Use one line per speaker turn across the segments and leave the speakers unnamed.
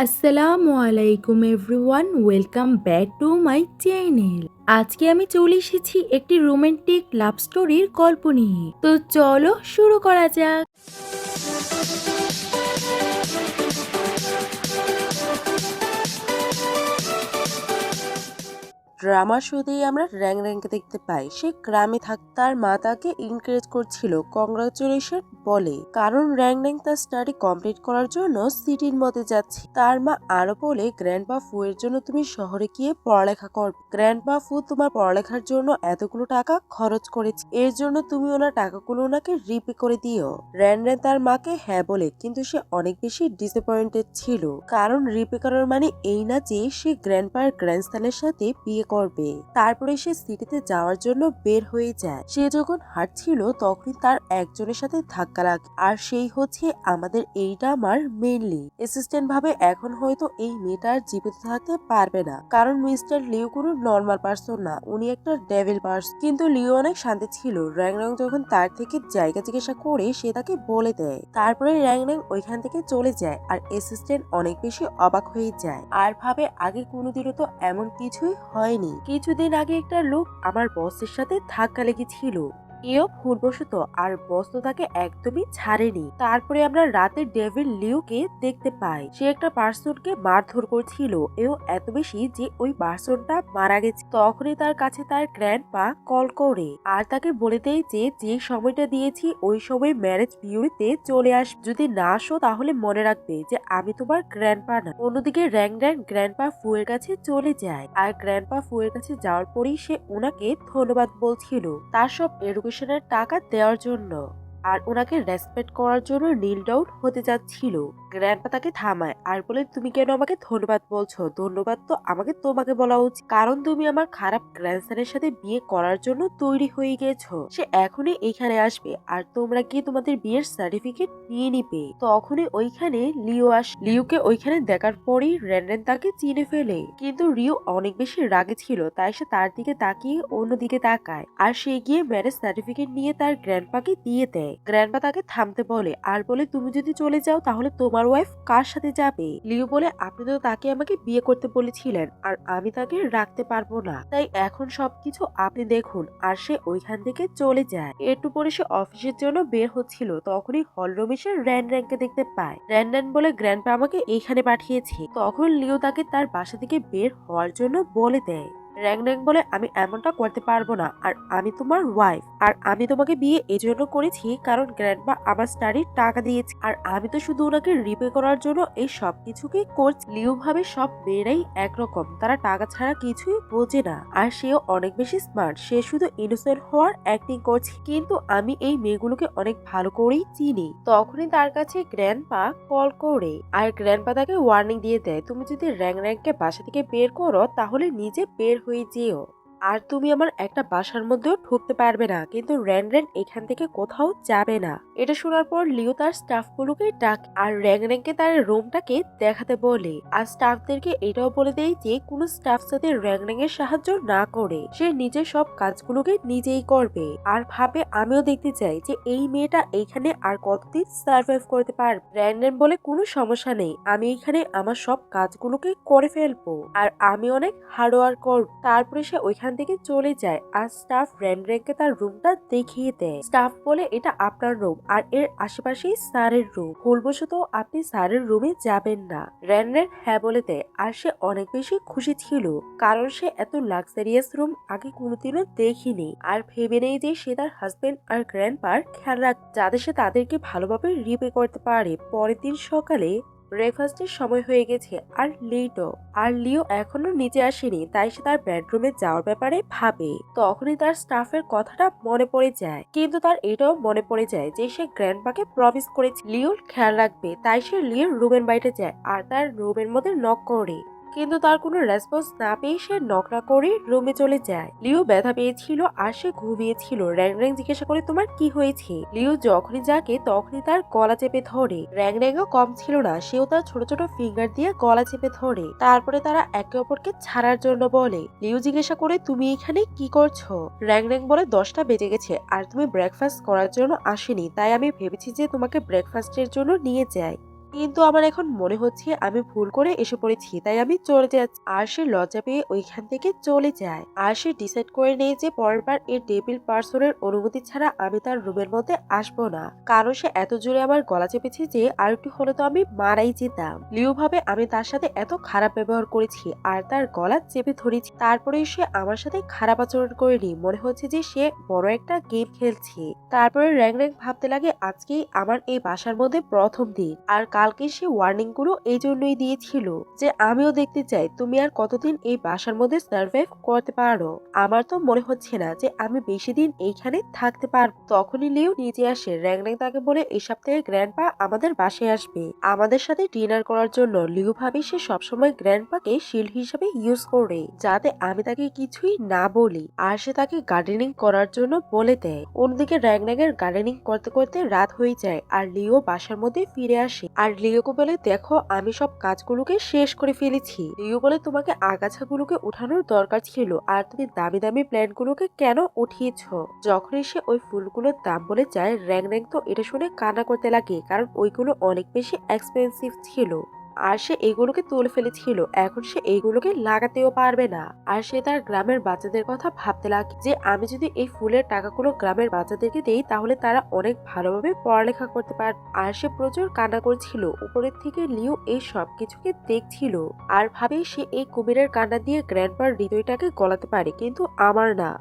আসসালামু আলাইকুম everyone, welcome back to my channel. আজকে আমি চলে এসেছি একটি রোমান্টিক লাভ স্টোরির গল্প নিয়ে। তো চলো শুরু করা যাক।
ড্রামা শোতেই আমরা র্যাংকে দেখতে পাই। সে গ্রামে থাকতে তার মা তাকে এনকারেজ করছিল কংগ্রাচুলেশন বলে, কারণ র্যাং তার স্টাডি কমপ্লিট করার জন্য সিটির মধ্যে যাচ্ছে। তার মা আরো বলে, গ্র্যান্ডপা ফু এর জন্য তুমি শহরে গিয়ে পড়ালেখা করবে। গ্র্যান্ডপা ফু তোমার পড়ালেখার জন্য এতগুলো টাকা খরচ করেছে, এর জন্য তুমি ওনার টাকাগুলো ওনাকে রিপে করে দিও। র্যান তার মাকে হ্যাঁ বলে, কিন্তু সে অনেক বেশি ডিসঅ্যাপয়েন্টেড ছিল, কারণ রিপে করার মানে এই না যে সে গ্র্যান্ডপার গ্র্যান্ডসনের সাথে বিয়ে করবে। তারপরে সে সিটিতে যাওয়ার জন্য বের হয়ে যায়। সে যখন হাঁটছিল তখনই তার একজনের সাথে ধাক্কা লাগে, আর সেই হচ্ছে আমাদের এই ড্রামার মেইনলি অ্যাসিস্ট্যান্ট ভাবে। এখন হয়তো এই মেয়েটা আর জীবিত থাকতে পারবে না, কারণ মিস্টার লিও কোনো নর্মাল পার্সন না, উনি একটা ডেভিল পার্সন। কিন্তু লিও অনেক শান্তি ছিল। র্যাং যখন তার থেকে জায়গা জিজ্ঞাসা করে সে তাকে বলে দেয়। তারপরে র্যাং ওইখান থেকে চলে যায়, আর অ্যাসিস্ট্যান্ট অনেক বেশি অবাক হয়ে যায় আর ভাবে আগে কোনোদিনও তো এমন কিছুই হয়নি। কিছুদিন আগে একটা লোক আমার বসের সাথে ধাক্কা লেগেছিল, এও ভুলবশত, আর বস তো তাকে একদমই ছাড়েনি। তারপরে আমরা রাতে ডেভিল লিওকে দেখতে পাই। সে একটা পার্সনকে মারধর করছিল, এও এত বেশি যে ওই পার্সনটা মারা গেছে। তখনই তার কাছে তার গ্র্যান্ডপা কল করে আর তাকে বলে দেয় যে যে সময়টা দিয়েছি ওই সময় ম্যারেজ বিউরিতে চলে আস, যদি না আসো তাহলে মনে রাখবে যে আমি তোমার গ্র্যান্ডপা না। অন্যদিকে র্যাং গ্র্যান্ডপা ফুয়ের কাছে চলে যায়, আর গ্র্যান্ডপা ফুয়ের কাছে যাওয়ার পরেই সে ওনাকে ধন্যবাদ বলছিল তার সব এডুকেশনের টাকা দেওয়ার জন্য, আর ওনাকে রেসপেক্ট করার জন্য নীল ডাউন হতে যাচ্ছিল। গ্র্যান্ডপা তাকে থামায় আর বলে, তুমি কেন আমাকে ধন্যবাদ বলছো? ধন্যবাদ তো আমাকে তোমাকে বলা উচিত, কারণ তুমি আমার খারাপ গ্র্যান্ডসনের সাথে বিয়ে করার জন্য তৈরি হয়ে গেছো। সে এখনই এখানে আসবে, আর তোমরা গিয়ে তোমাদের বিয়ের সার্টিফিকেট নিয়ে নিবে। তখনই ওইখানে লিওকে ওইখানে দেখার পরেই র্যান্ডেন তাকে চিনে ফেলে, কিন্তু রিও অনেক বেশি রাগে ছিল, তাই সে তার দিকে তাকিয়ে অন্যদিকে তাকায়, আর সে গিয়ে ম্যারেজ সার্টিফিকেট নিয়ে তার গ্র্যান্ডপাকে দিয়ে দেয়। গ্র্যান্ডপা তাকে থামতে বলে আর বলে, তুমি যদি চলে যাও তাহলে তোমার ওয়াইফ কার সাথে যাবে? লিও বলে, আপনি তো তাকে আমাকে বিয়ে করতে বলেছিলেন, আর আমি তাকে রাখতে পারবো না, তাই এখন সবকিছু আপনি দেখুন। আর সে ওইখান থেকে চলে যায়। একটু পরে সে অফিসের জন্য বের হচ্ছিল, তখনই হলরুমে সে র্যানকে দেখতে পায়। র্যান বলে, গ্র্যান্ডপা আমাকে এইখানে পাঠিয়েছে। তখন লিও তাকে তার বাসা থেকে বের হওয়ার জন্য বলে দেয়। র্যাং বলে, আমি এমনটা করতে পারবো না, আর আমি তোমার ওয়াইফ, আর আমি তোমাকে বিয়ে এজন্য করেছি কারণ গ্র্যান্ডপা আমার স্টাডির টাকা দিয়েছে, আর আমি তো শুধু ওনাকে রিপে করার জন্য এই সবকিছুকে করছি। লিও ভাবে সব মেয়েরাই একরকম, তারা টাকা ছাড়া কিছুই বোঝে না, আর সেও অনেক বেশি স্মার্ট, সে শুধু ইনোসেন্ট হওয়ার অ্যাক্টিং করছে, কিন্তু আমি এই মেয়েগুলোকে অনেক ভালো করেই চিনি। তখনই তার কাছে গ্র্যান্ডপা কল করে, আর গ্র্যান্ডপা তাকে ওয়ার্নিং দিয়ে দেয়, তুমি যদি র্যাংকে বাসা থেকে বের করো তাহলে নিজে বের হয়ে যেও, আর তুমি আমার একটা বাসার মধ্যেও ঢুকতে পারবে না, কিন্তু র্যান এখান থেকে কোথাও যাবে না। এটা শোনার পর লিও তার স্টাফগুলোকে ডাক আর র্যাংকে তার রুমটাকে দেখাতে বলে, আর স্টাফদেরকে এটাও বলে দেয় যে কোনো স্টাফ সাথে র্যাং এর সাহায্য না করে সে নিজের সব কাজগুলোকে নিজেই করবে, আর ভাবে আমিও দেখতে চাই যে এই মেয়েটা এইখানে আর কতদিন সার্ভাইভ করতে পারবে। র্যান বলে, কোনো সমস্যা নেই, আমি এখানে আমার সব কাজগুলোকে করে ফেলবো, আর আমি অনেক হার্ডওয়ার্ক করব। তারপরে সে ওইখান থেকে চলে যায়, আর স্টাফ র্যানকে তার রুমটা দেখিয়ে দেয়। স্টাফ বলে, এটা আপনার রুম, আর এর আশেপাশেই স্যারের রুম, ভুলবশত আপনি স্যারের রুমে যাবেন না। র্যান হ্যাঁ বলে দেয়, আর সে অনেক বেশি খুশি ছিল, কারণ সে এত লাক্সারিয়াস রুম আগে কোনোদিনও দেখিনি, আর ভেবে নেই যে সে তার হাজবেন্ড আর গ্র্যান্ডপার খেয়াল রাখ, যাতে সে তাদেরকে ভালোভাবে রিপে করতে পারে। পরের দিন সকালে ব্রেকফাস্টের সময় হয়ে গেছে, আর লিও এখনো নিচে আসেনি, তাই সে তার বেডরুমে যাওয়ার ব্যাপারে ভাবে। তখনই তার স্টাফের কথাটা মনে পড়ে যায়, কিন্তু তার এটাও মনে পড়ে যায় যে সে গ্র্যান্ডপাকে প্রমিস করেছে লিওর খেয়াল রাখবে, তাই সে লিওর রুমের বাইরে যায় আর তার রুমের মধ্যে নক করে, কিন্তু তার কোনো রেসপন্স না পেয়ে সে নকরা করে রুমে চলে যায়। লিও ব্যথা পেয়েছিল আর সে ঘুমিয়েছিল। র্যাং জিজ্ঞাসা করে, তোমার কি হয়েছে? লিও যখনই যাকে তখনই তার গলা চেপে ধরে। র্যাংও কম ছিল না, সেও তার ছোট ছোট ফিঙ্গার দিয়ে গলা চেপে ধরে। তারপরে তারা একে অপরকে ছাড়ার জন্য বলে। লিও জিজ্ঞাসা করে, তুমি এখানে কি করছো? র্যাং বলে, 10টা বেজে গেছে আর তুমি ব্রেকফাস্ট করার জন্য আসেনি, তাই আমি ভেবেছি যে তোমাকে ব্রেকফাস্টের জন্য নিয়ে যাই। কিন্তু আমার এখন মনে হচ্ছে আমি ভুল করে এসে পড়েছি, তাই আমি চলে যাচ্ছি। আর সে লজ্জা পেয়ে ওইখান থেকে চলে যায়। আর সে ডিসাইড করে নেয় যে পরের বার এই ডেভিল পার্সনের অনুমতি ছাড়া আমি তার রুমের মধ্যে আসবো না, কারণ সে এত জোরে আমার গলা চেপেছে যে আর একটু হলে তো আমি মারাই যেতাম। লিও ভাবে আমি তার সাথে এত খারাপ ব্যবহার করেছি আর তার গলা চেপে ধরেছি, তারপরে সে আমার সাথে খারাপ আচরণ করেনি। মনে হচ্ছে যে সে বড় একটা গেম খেলছে। তারপরে র্যাং র্যাং ভাবতে লাগে আজকেই আমার এই বাসার মধ্যে প্রথম দিন, আর কালকে সে ওয়ার্নিং গুলো এই জন্যই দিয়েছিল যে আমিও দেখতে চাই তুমি আর কতদিন এই বাসার মধ্যে সার্ভাইভ করতে পারো। আমার তো মনে হচ্ছে না যে আমি বেশি দিন এইখানে থাকতে পারবো। তখনই লিও নিচে আসে। র্যাং র্যাং তাকে বলে এই সপ্তাহে গ্র্যান্ডপা আমাদের বাসায় আসবে আমাদের সাথে ডিনার করার জন্য। লিও ভাবে সে সবসময় গ্র্যান্ডপাকে শিল্ড হিসেবে ইউজ করে যাতে আমি তাকে কিছুই না বলি, আর সে তাকে গার্ডেনিং করার জন্য বলে দেয়। অন্যদিকে র্যাং র্যাং এর গার্ডেনিং করতে করতে রাত হয়ে যায় আর লিও বাসার মধ্যে ফিরে আসে আর লিওকে বলে দেখো আমি সব কাজগুলোকে শেষ করে ফেলেছি। লিও বলে তোমাকে আগাছাগুলোকে উঠানোর দরকার ছিল আর তুমি দামি দামি প্ল্যান্ট গুলোকে কেন উঠিয়েছ। যখনই সে ওই ফুলগুলোর দাম বলে যায় র্যাং র্যাং তো এটা শুনে কান্না করতে লাগে, কারণ ওইগুলো অনেক বেশি এক্সপেন্সিভ ছিল আর সে এইগুলোকে তুলে ফেলেছিল। এখন সে এইগুলোকে লাগাতেও পারবে না। আর সে তার গ্রামের বাচ্চাদের কথা ভাবতে লাগে যে আমি যদি এই ফুলের টাকাগুলো গ্রামের বাচ্চাদেরকে দেই তাহলে তারা অনেক ভালোভাবে পড়ালেখা করতে পারবে। আর সে প্রচুর কান্না করছিল। উপরের থেকে লিও এই সবকিছুকে দেখছিল আর ভাবে সে এই কুমিরের কান্না দিয়ে গ্র্যান্ডপার হৃদয়টাকে গলাতে পারে, কিন্তু আমার না।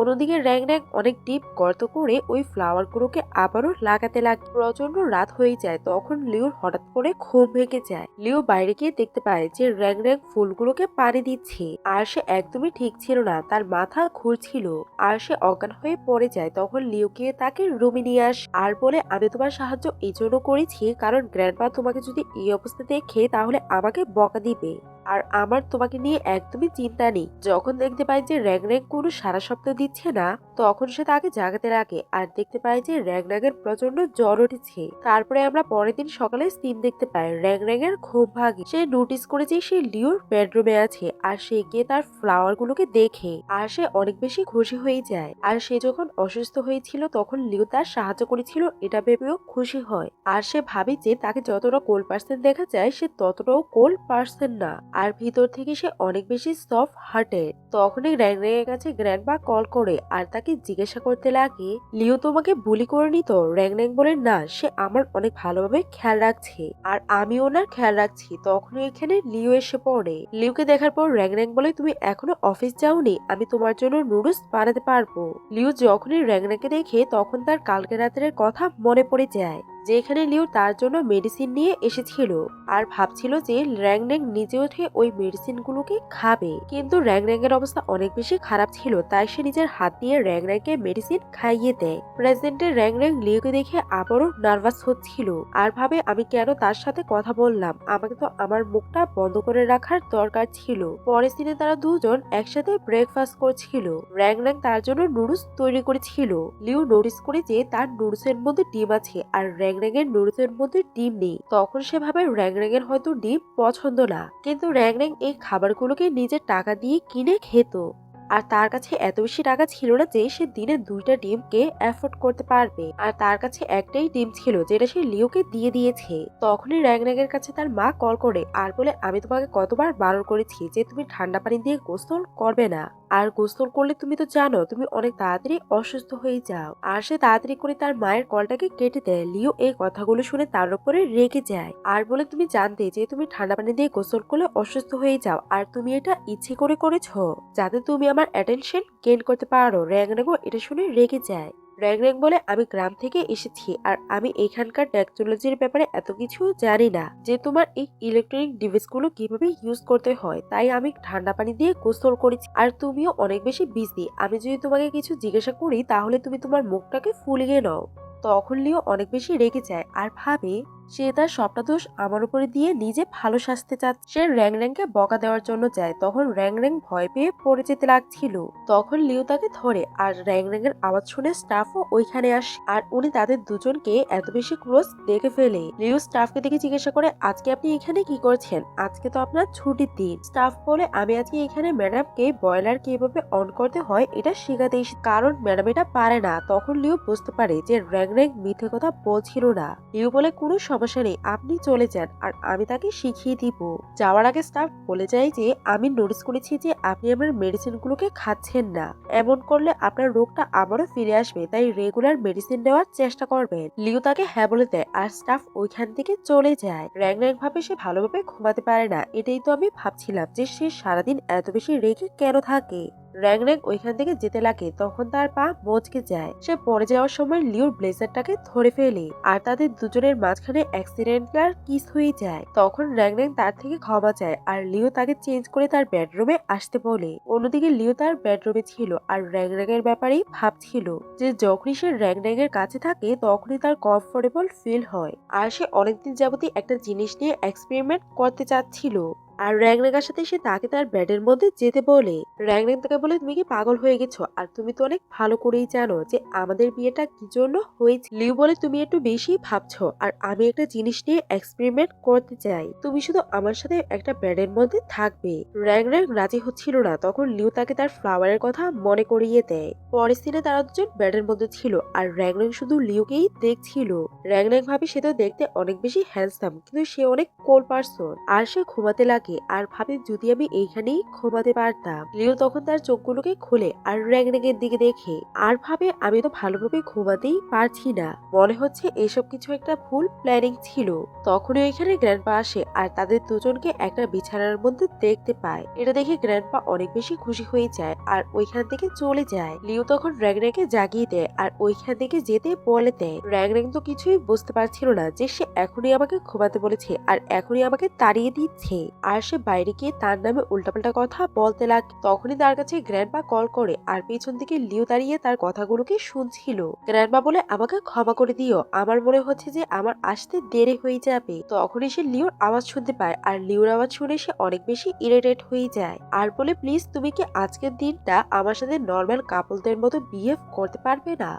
অন্যদিকে র্যাং র্যাং অনেক ডিপ গর্ত করে ওই ফ্লাওয়ার গুলোকে আবারও লাগাতে লাগে। প্রচন্ড রাত হয়ে যায়। তখন লিওর হঠাৎ করে ঘুম ভেঙে যায়। লিও বাইরে গিয়ে দেখতে পায় যে র্যাং র্যাং ফুলগুলোকে পানি দিচ্ছে আর সে একদমই ঠিক ছিল না, তার মাথা ঘুরছিল আর সে অজ্ঞান হয়ে পড়ে যায়। তখন লিও গিয়ে তাকে রুমে নিয়ে আসে আর বলে আমি তোমার সাহায্য এই জন্য করেছি কারণ গ্র্যান্ডপা তোমাকে যদি এই অবস্থা দেখে তাহলে আমাকে বকা দিবে, আর আমার তোমাকে নিয়ে একদমই চিন্তা নেই। যখন দেখতে পায় যে র্যাং র্যাং কোনো সারা শব্দ দিচ্ছে না তখন সে তাকে জাগাতে লাগে আর দেখতে পায় যে র্যাং র্যাং এর প্রচন্ড জ্বর উঠেছে। তারপরে আমরা পরের দিন সকালে সিন দেখতে পাই র্যাং র্যাং এর ঘুম ভাগে। সে নোটিস করে যে সে লিওর বেডরুমে আছে আর সে গিয়ে তার ফ্লাওয়ার গুলোকে দেখে আর সে অনেক বেশি খুশি হয়ে যায়। আর সে যখন অসুস্থ হয়েছিল তখন লিও তার সাহায্য করেছিল এটা ভেবেও খুশি হয়। আর সে ভাবে যে তাকে যতটা কোল পার্সন দেখা যায় সে ততটাও কোল পার্সন না, আর ভিতর থেকে সে অনেক বেশি সফট হার্টেড। তখনই র্যাং র্যাং এর কাছে গ্র্যান্ডপা কল করে আর তাকে জিজ্ঞাসা করতে লাগে লিও তোমাকে বুলি করেনি তো? র্যাং র্যাং বলে না, সে আমার অনেক ভালোভাবে খেয়াল রাখছে আর আমি ওনার খেয়াল রাখছি। তখনই এখানে লিও এসে পড়ে। লিওকে দেখার পর র্যাং র্যাং বলে তুমি এখনো অফিস যাওনি, আমি তোমার জন্য নুডলস বানাতে পারবো। লিও যখনই র্যাং র্যাংকে দেখে তখন তার কালকে রাতের কথা মনে পড়ে যায় যেখানে লিও তার জন্য মেডিসিন নিয়ে এসেছিল আর ভাবছিল যে র্যাং র্যাং নিজে উঠে ওই মেডিসিন গুলোকে খাবে, কিন্তু র্যাং র্যাং এর অবস্থা অনেক বেশি খারাপ ছিল তাই সে নিজের হাত দিয়ে র্যাং র্যাংকে মেডিসিন খাইয়ে দেয়। প্রেজেন্টে র্যাং র্যাং লিওকে দেখে আবারও নার্ভাস হচ্ছিল আর ভাবে আমি কেন তার সাথে কথা বললাম, আমাকে তো আমার মুখটা বন্ধ করে রাখার দরকার ছিল। পরের দিনে তারা দুজন একসাথে ব্রেকফাস্ট করছিল। র্যাং র্যাং তার জন্য নুডলস তৈরি করেছিল। লিও নোটিস করে যে তার নুডলসের মধ্যে ডিম আছে আর র্যাং র্যাং এর নুডলসের মধ্যে ডিম নেই। তখন সে ভাবে র্যাং র্যাং এর হয়তো ডিম পছন্দ না, কিন্তু র্যাং র্যাং এই খাবারগুলোকে নিজের টাকা দিয়ে কিনে খেত আর তার কাছে এত বেশি টাকা ছিল না যে সে দিনে 2টা ডিমকে এফোর্ড করতে পারবে, আর তার কাছে একটাই ডিম ছিল যেটা সে লিওকে দিয়ে দিয়েছে। তখনই র্যাং র্যাং এর কাছে তার মা কল করে আর বলে আমি তোমাকে কতবার বারণ করেছি যে তুমি ঠান্ডা পানি দিয়ে গোসল করবে না, আর গোসল করলে তুমি তো জানো তুমি অনেক তাড়াতাড়ি অসুস্থ হয়ে যাও। আর সে তাড়াতাড়ি করে তার মায়ের কলটাকে কেটে দেয়। লিও এই কথাগুলো শুনে তার উপরে রেগে যায় আর বলে তুমি জানতে যে তুমি ঠান্ডা পানি দিয়ে গোসল করলে অসুস্থ হয়ে যাও আর তুমি এটা ইচ্ছে করে করেছো যাতে তুমি আমার অ্যাটেনশন গেইন করতে পারো। র্যাং র্যাংও এটা শুনে রেগে যায়। র্যাং র্যাং বলে আমি গ্রাম থেকে এসেছি আর আমি এখানকার টেকনোলজির ব্যাপারে এত কিছু জানি না যে তোমার এই ইলেকট্রনিক ডিভাইস গুলো কিভাবে ইউজ করতে হয়, তাই আমি ঠান্ডা পানি দিয়ে গোসল করেছি আর তুমিও অনেক বেশি বিজি। আমি যদি তোমাকে কিছু জিজ্ঞাসা করি তাহলে তুমি তোমার মুখটাকে ফুলিয়ে নাও। তখন লিও অনেক বেশি রেগে যায় আর ভাবে সে তার সবটা দোষ আমার উপরে দিয়ে নিজে ভালো সাজতে চাচ্ছে। সে র্যাং র্যাংকে বকা দেওয়ার জন্য যায়। তখন র্যাং র্যাং ভয় পেয়ে পড়ে যেতে লাগছিল। তখন লিও তাকে ধরে আর র্যাং র্যাং এর আওয়াজ শুনে স্টাফও ওইখানে আসে আর উনি তাদের দুজনকে এত বেশি ক্লোজ দেখে ফেলে। লিও স্টাফকে দেখে জিজ্ঞাসা করে আজকে আপনি এখানে কি করছেন? আজকে তো আপনার ছুটির দিন। স্টাফ বলে আমি আজকে এখানে ম্যাডামকে বয়লার কিভাবে অন করতে হয় এটা শেখাতে এসেছি, কারণ ম্যাডাম এটা পারে না। তখন লিও বুঝতে পারে যে র্যাং র্যাং মিথ্যে কথা বলছিল না। লিও বলে কোনো সমস্যা নেই, আপনি চলে যান আর আমি তাকে শিখিয়ে দিব। যাওয়ার আগে স্টাফ বলে যায় যে আমি নোটিস করেছি যে আপনি আমার মেডিসিনগুলোকে খাচ্ছেন না, এমন করলে আপনার রোগটা আবারও ফিরে আসবে, তাই রেগুলার মেডিসিন নেওয়ার চেষ্টা করবেন। লিও তাকে হ্যাঁ বলে দেয় আর স্টাফ ওইখান থেকে চলে যায়। র্যাং ভাবে সে ভালোভাবে ঘুমাতে পারে না। এটাই তো আমি ভাবছিলাম যে সে সারাদিন এত বেশি রেগে কেন থাকে। র্যাং ওইখান থেকে যেতে লাগে, তখন তার পা মচকে যায়। সে পড়ে যাওয়ার সময় লিওর ব্লেজারটাকে ধরে ফেলে আর তাদের দুজনের মাঝখানে অ্যাক্সিডেন্টাল কিস হয়ে যায়। তখন র্যাং তার থেকে ক্ষমা চায় আর লিও তাকে চেঞ্জ করে তার বেডরুমে আসতে বলে। অন্যদিকে লিও তার বেডরুমে ছিল আর র্যাং এর ব্যাপারেই ভাবছিল যে যখনই সে র্যাং এর কাছে থাকে তখনই তার কমফোর্টেবল ফিল হয়। আর সে অনেকদিন যাবতই একটা জিনিস নিয়ে এক্সপেরিমেন্ট করতে চাচ্ছিল। আর র্যাংরেগার সাথে সে তাকে তার বেডের মধ্যে যেতে বলে। র্যাংরেগ তাকে বলে তুমি কি পাগল হয়ে গেছো, আর তুমি তো অনেক ভালো করেই জানো যে আমাদের বিয়েটা কি জন্য হয়েছে। লিউ বলে তুমি একটু বেশি ভাবছো, আর আমি একটা জিনিস নিয়ে এক্সপেরিমেন্ট করতে চাই, তুমি শুধু আমার সাথে একটা বেডের মধ্যে থাকবে। র্যাংরেগ রাজি হচ্ছিল না। তখন লিউ তাকে তার ফ্লাওয়ারের কথা মনে করিয়ে দেয়। পরের দিনে তারা দুজন বেডের মধ্যে ছিল আর র্যাংরেগ শুধু লিউকেই দেখছিল। র্যাংরেগ ভাবে সে তো দেখতে অনেক বেশি হ্যান্ডসাম, কিন্তু সে অনেক কোল পারসন। আর সে ঘুমাতে লাগে আর ভাবে যদি আমি এইখানেই ঘুমাতে পারতাম। লিও তখন তার চোখগুলোকে খুলে আর র্যাংরেগের দিকে দেখে আর ভাবে আমি তো ভালোভাবে ঘুমাতেই পারছি না, মনে হচ্ছে এসব কিছু একটা ভুল প্ল্যানিং ছিল। তখনই এখানে গ্র্যান্ডপা আসে আর তাদের দুজনকে একটা বিছানার মধ্যে দেখতে পায়। এটা দেখে গ্র্যান্ডপা অনেক বেশি খুশি হয়ে যায় আর ওইখান থেকে চলে যায়। লিও তখন র্যাংরেগকে জাগিয়ে দেয় আর ওইখান থেকে যেতে বলে দেয়। র্যাংরেগ তো কিছুই বুঝতে পারছিল না যে সে এখনই আমাকে ঘুমাতে বলেছে আর এখনই আমাকে তাড়িয়ে দিচ্ছে। আর সে বাইরে গিয়ে তার নামে উল্টাপাল্টা কথা বলতে লাগে। তখনই তার কাছে গ্র্যান্ডপা কল করে আর পেছন থেকে লিও দাঁড়িয়ে তার কথাগুলোকে শুনছিল। গ্র্যান্ডপা বলে আমাকে ক্ষমা করে দিও, আমার মনে হচ্ছে যে আমার আসতে দেরি হয়ে যাবে। তখনই সে লিওর আওয়াজ শুনতে পায় আর লিওর আওয়াজ শুনে সে অনেক বেশি ইরিটেট হয়ে যায় আর বলে প্লিজ তুমি কি আজকের দিনটা আমার সাথে নর্মাল কাপলদের মতো বিহেভ করতে পারবে না?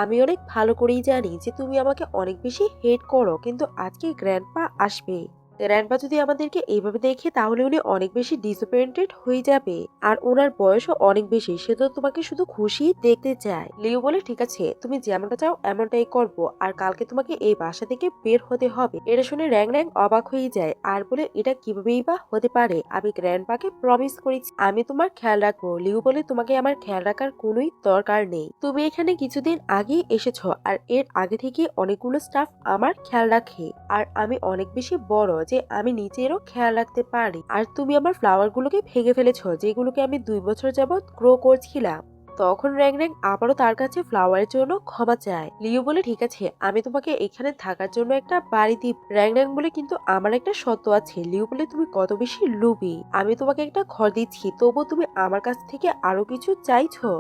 আমি অনেক ভালো করেই জানি যে তুমি আমাকে অনেক বেশি হেট করো, কিন্তু আজকে গ্র্যান্ডপা আসবে। গ্র্যান্ডপা যদি আমাদেরকে এইভাবে দেখে তাহলে উনি অনেক বেশি ডিসঅ্যাপয়েন্টেড হয়ে যাবে, আর ওনার বয়সও অনেক বেশি, সে তো তোমাকে শুধু খুশি দেখতে চায়। লিও বলে ঠিক আছে, তুমি যেমনটা চাও এমনটাই করব, আর কালকে তোমাকে এই বাসা থেকে বের হতে হবে। এটা শুনে র্যাং অবাক হয়ে যায় আর বলে এটা কিভাবেই বা হতে পারে, আমি গ্র্যান্ডপাকে প্রমিস করেছি আমি তোমার খেয়াল রাখবো। লিও বলে তোমাকে আমার খেয়াল রাখার কোনোই দরকার নেই, তুমি এখানে কিছুদিন আগেই এসেছো আর এর আগে থেকে অনেকগুলো স্টাফ আমার খেয়াল রাখে, আর আমি অনেক বেশি বড় যে আমি নিজেরও খেয়াল রাখতে পারি। আর তুমি আমার ফ্লাওয়ার গুলোকে ভেঙে ফেলেছো, যেগুলোকে আমি 2 বছর যাবৎ গ্রো করছিলাম। তখন র্যাং আবারও তার কাছে ফ্লাওয়ারের জন্য ক্ষমা চায়। লিও বলে ঠিক আছে, আমি তোমাকে এখানে থাকার জন্য একটা বাড়ি দিব। র্যাং বলে কিন্তু আমার একটা শর্ত আছে। লিও বলে তুমি কত বেশি লোভী, আমি তোমাকে একটা ঘর দিচ্ছি, তবুও তুমি আমার কাছ থেকে আরো কিছু চাইছো।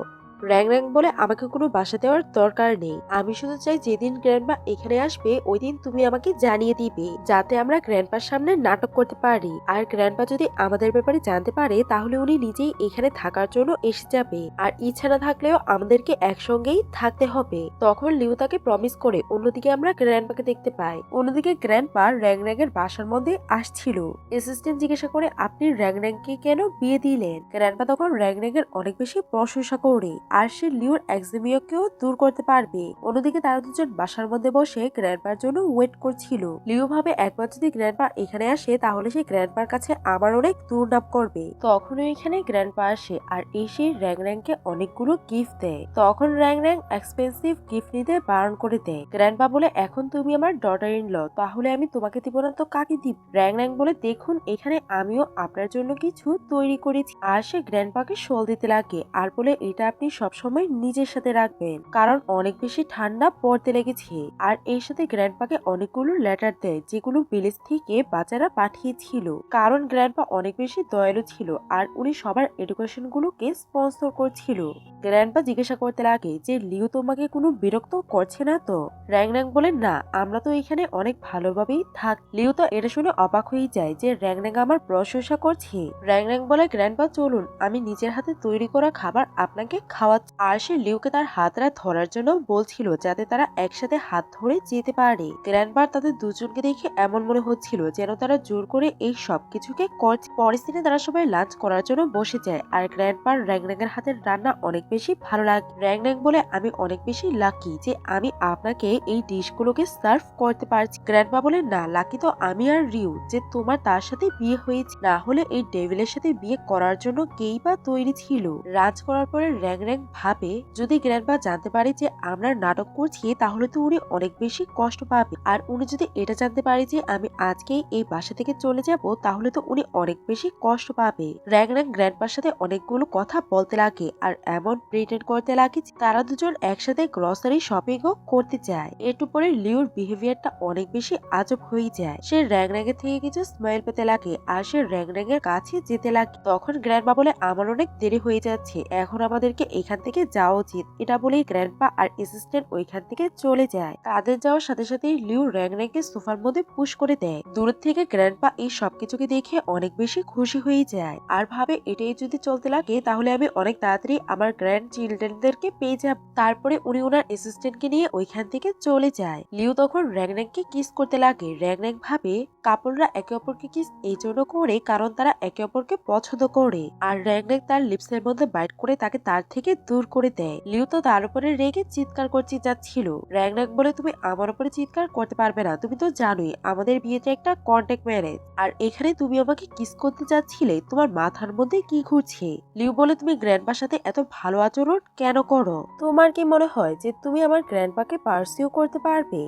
র্যাং বলে আমাকে কোনো বাসা দেওয়ার দরকার নেই, আমি শুধু চাই যেদিন গ্র্যান্ডপা এখানে আসবে ওই দিন তুমি আমাকে জানিয়ে দিবে, যাতে আমরা গ্র্যান্ডপার সামনে নাটক করতে পারি। আর গ্র্যান্ডপা যদি আমাদের ব্যাপারে জানতে পারে তাহলে উনি নিজেই এখানে থাকার জন্য এসে যাবে, আর ইচ্ছা না থাকলেও আমাদেরকে একসঙ্গেই থাকতে হবে। তখন লিও তাকে প্রমিস করে। অন্যদিকে আমরা গ্র্যান্ডপাকে দেখতে পাই। অন্যদিকে গ্র্যান্ডপা র্যাং এর বাসার মধ্যে আসছিল। অ্যাসিস্ট্যান্ট জিজ্ঞাসা করে আপনি র্যাং কে কেন বিয়ে দিলেন? গ্র্যান্ডপা তখন র্যাং এর অনেক বেশি প্রশংসা করে আর সে লিওর এক্সিমিয়াকেও দূর করতে পারবে। অন্যদিকে তারা দুজন বাসার মধ্যে বসে গ্র্যান্ডপার জন্য ওয়েট করছিল। লিও ভাবে একবার যদি গ্র্যান্ডপা এখানে আসে তাহলে সে গ্র্যান্ডপার কাছে আবার অনেক দুর্নাম করবে। তখনও এখানে গ্র্যান্ডপা আসে আর এসে র্যাংকে অনেকগুলো গিফট দেয়। তখন র্যাং এক্সপেন্সিভ গিফট নিতে বারণ করে দেয়। গ্র্যান্ডপা বলে এখন তুমি আমার ডটার ইন ল, তাহলে আমি তোমাকে দিব না তো কাকে দিব? র্যাং বলে দেখুন এখানে আমিও আপনার জন্য কিছু তৈরি করেছি। আর সে গ্র্যান্ডপাকে শোল দিতে লাগে আর বলে এটা আপনি সবসময় নিজের সাথে রাখবেন, কারণ অনেক বেশি ঠান্ডা পড়তে লেগেছে। আর এর সাথে গ্র্যান্ডপাকে অনেকগুলো লেটার দেয় যেগুলো বিলেজ থেকে বাচ্চারা পাঠিয়েছিল, কারণ গ্র্যান্ডপা অনেক বেশি দয়ালু ছিল আর উনি সবার এডুকেশন গুলোকে স্পন্সর করছিল। গ্র্যান্ডপা জিজ্ঞাসা করতে লাগে যে লিও তোমাকে কোনো বিরক্ত করছে না তো? র্যাং বলে না, আমরা তো এখানে অনেক ভালোভাবেই থাক। লিও তো এটা শুনে অবাক হয়ে যায় যে র্যাং আমার প্রশংসা করছে। র্যাং বলে গ্র্যান্ডপা চলুন, আমি নিজের হাতে তৈরি করা খাবার আপনাকে খাওয়াচ্ছি। আর সে লিওকে তার হাতটা ধরার জন্য বলছিল যাতে তারা একসাথে হাত ধরে যেতে পারে। গ্র্যান্ডপার তাদের দুজনকে দেখে এমন মনে হচ্ছিল যেন তারা জোর করে এই সব কিছুকে করছে। পরের দিনে তারা সবাই লাঞ্চ করার জন্য বসে যায় আর গ্র্যান্ডপার র্যাং এর হাতের রান্না অনেক বেশি ভালো লাগে। র্যাং র্যাং বলে আমি অনেক বেশি লাকি যে আমি আপনাকে এই ডিশগুলোকে সার্ভ করতে পারছি। গ্র্যান্ডমা বলে না, লাকি তো আমি আর রিউ যে তোমার তার সাথে বিয়ে হয়েছে, না হলে এই ডেভিলের সাথে বিয়ে করার জন্য কেই বা তৈরি ছিল। রাজ করার পরে র্যাং র্যাং ভাবে যদি গ্র্যান্ডমা জানতে পারে যে আমরা নাটক করছি তাহলে তো উনি অনেক বেশি কষ্ট পাবে, আর উনি যদি এটা জানতে পারে যে আমি আজকেই এই বাসা থেকে চলে যাব তাহলে তো উনি অনেক বেশি কষ্ট পাবে। র্যাং র্যাং গ্র্যান্ডমার সাথে অনেকগুলো কথা বলতে লাগে আর এমন প্রিটেন্ড করতে লাগে তারা দুজন একসাথে গ্রসারি শপিংও করতে যায়। একটু পরে লিওর বিহেভিয়ারটা অনেক বেশি আজব হয়ে যায়। সে র্যাং র্যাং এর থেকে কিছু স্মাইল পেতে লাগে আর সে র্যাং র্যাং এর কাছে যেতে লাগে। তখন গ্র্যান্ডমা বলে আমার অনেক দেরি হয়ে যাচ্ছে, এখন আমাদেরকে এখান থেকে যাওয়া উচিত। এটা বলেই গ্র্যান্ডপা আর অ্যাসিস্ট্যান্ট ওইখান থেকে চলে যায়। তাদের যাওয়ার সাথে সাথে লিও র্যাং র্যাং কে সোফার মধ্যে পুশ করে দেয়। দূর থেকে গ্র্যান্ডপা এই সবকিছুকে দেখে অনেক বেশি খুশি হয়ে যায় আর ভাবে এটাই যদি চলতে লাগে তাহলে আমি অনেক তাড়াতাড়ি আমার গ্র্যান্ড চিলড্রেনদেরকে পেয়ে যাব। তারপরে উনি ওনার অ্যাসিস্ট্যান্টকে নিয়ে ওইখান থেকে চলে যায়। লিও তখন র্যাং র্যাং কে কিস করতে লাগে। র্যাং র্যাং ভাবে কাপড়রা একে অপরকে কিস এই জন্য করে কারণ তারা একে অপরকে পছন্দ করে, আর র্যাং র্যাং তার লিপসের মধ্যে বাইট করে তাকে তার থেকে দূর করে দেয়। লিও তো তার উপরে রেগে চিৎকার করতে যাচ্ছিল। র্যাং র্যাং বলে তুমি আমার উপরে চিৎকার করতে পারবে না, তুমি তো জানোই আমাদের বিয়েতে একটা কন্ট্যাক্ট ম্যারেজ, আর এখানে তুমি আমাকে কিস করতে যাচ্ছিলে, তোমার মাথার মধ্যে কি ঘুরছে? লিও বলে তুমি গ্র্যান্ডপার সাথে এত ভালো আচরণ কেন করো? তোমার কি মনে হয় যে তুমি আমার গ্র্যান্ডপাকে পার্সিউ করতে পারবে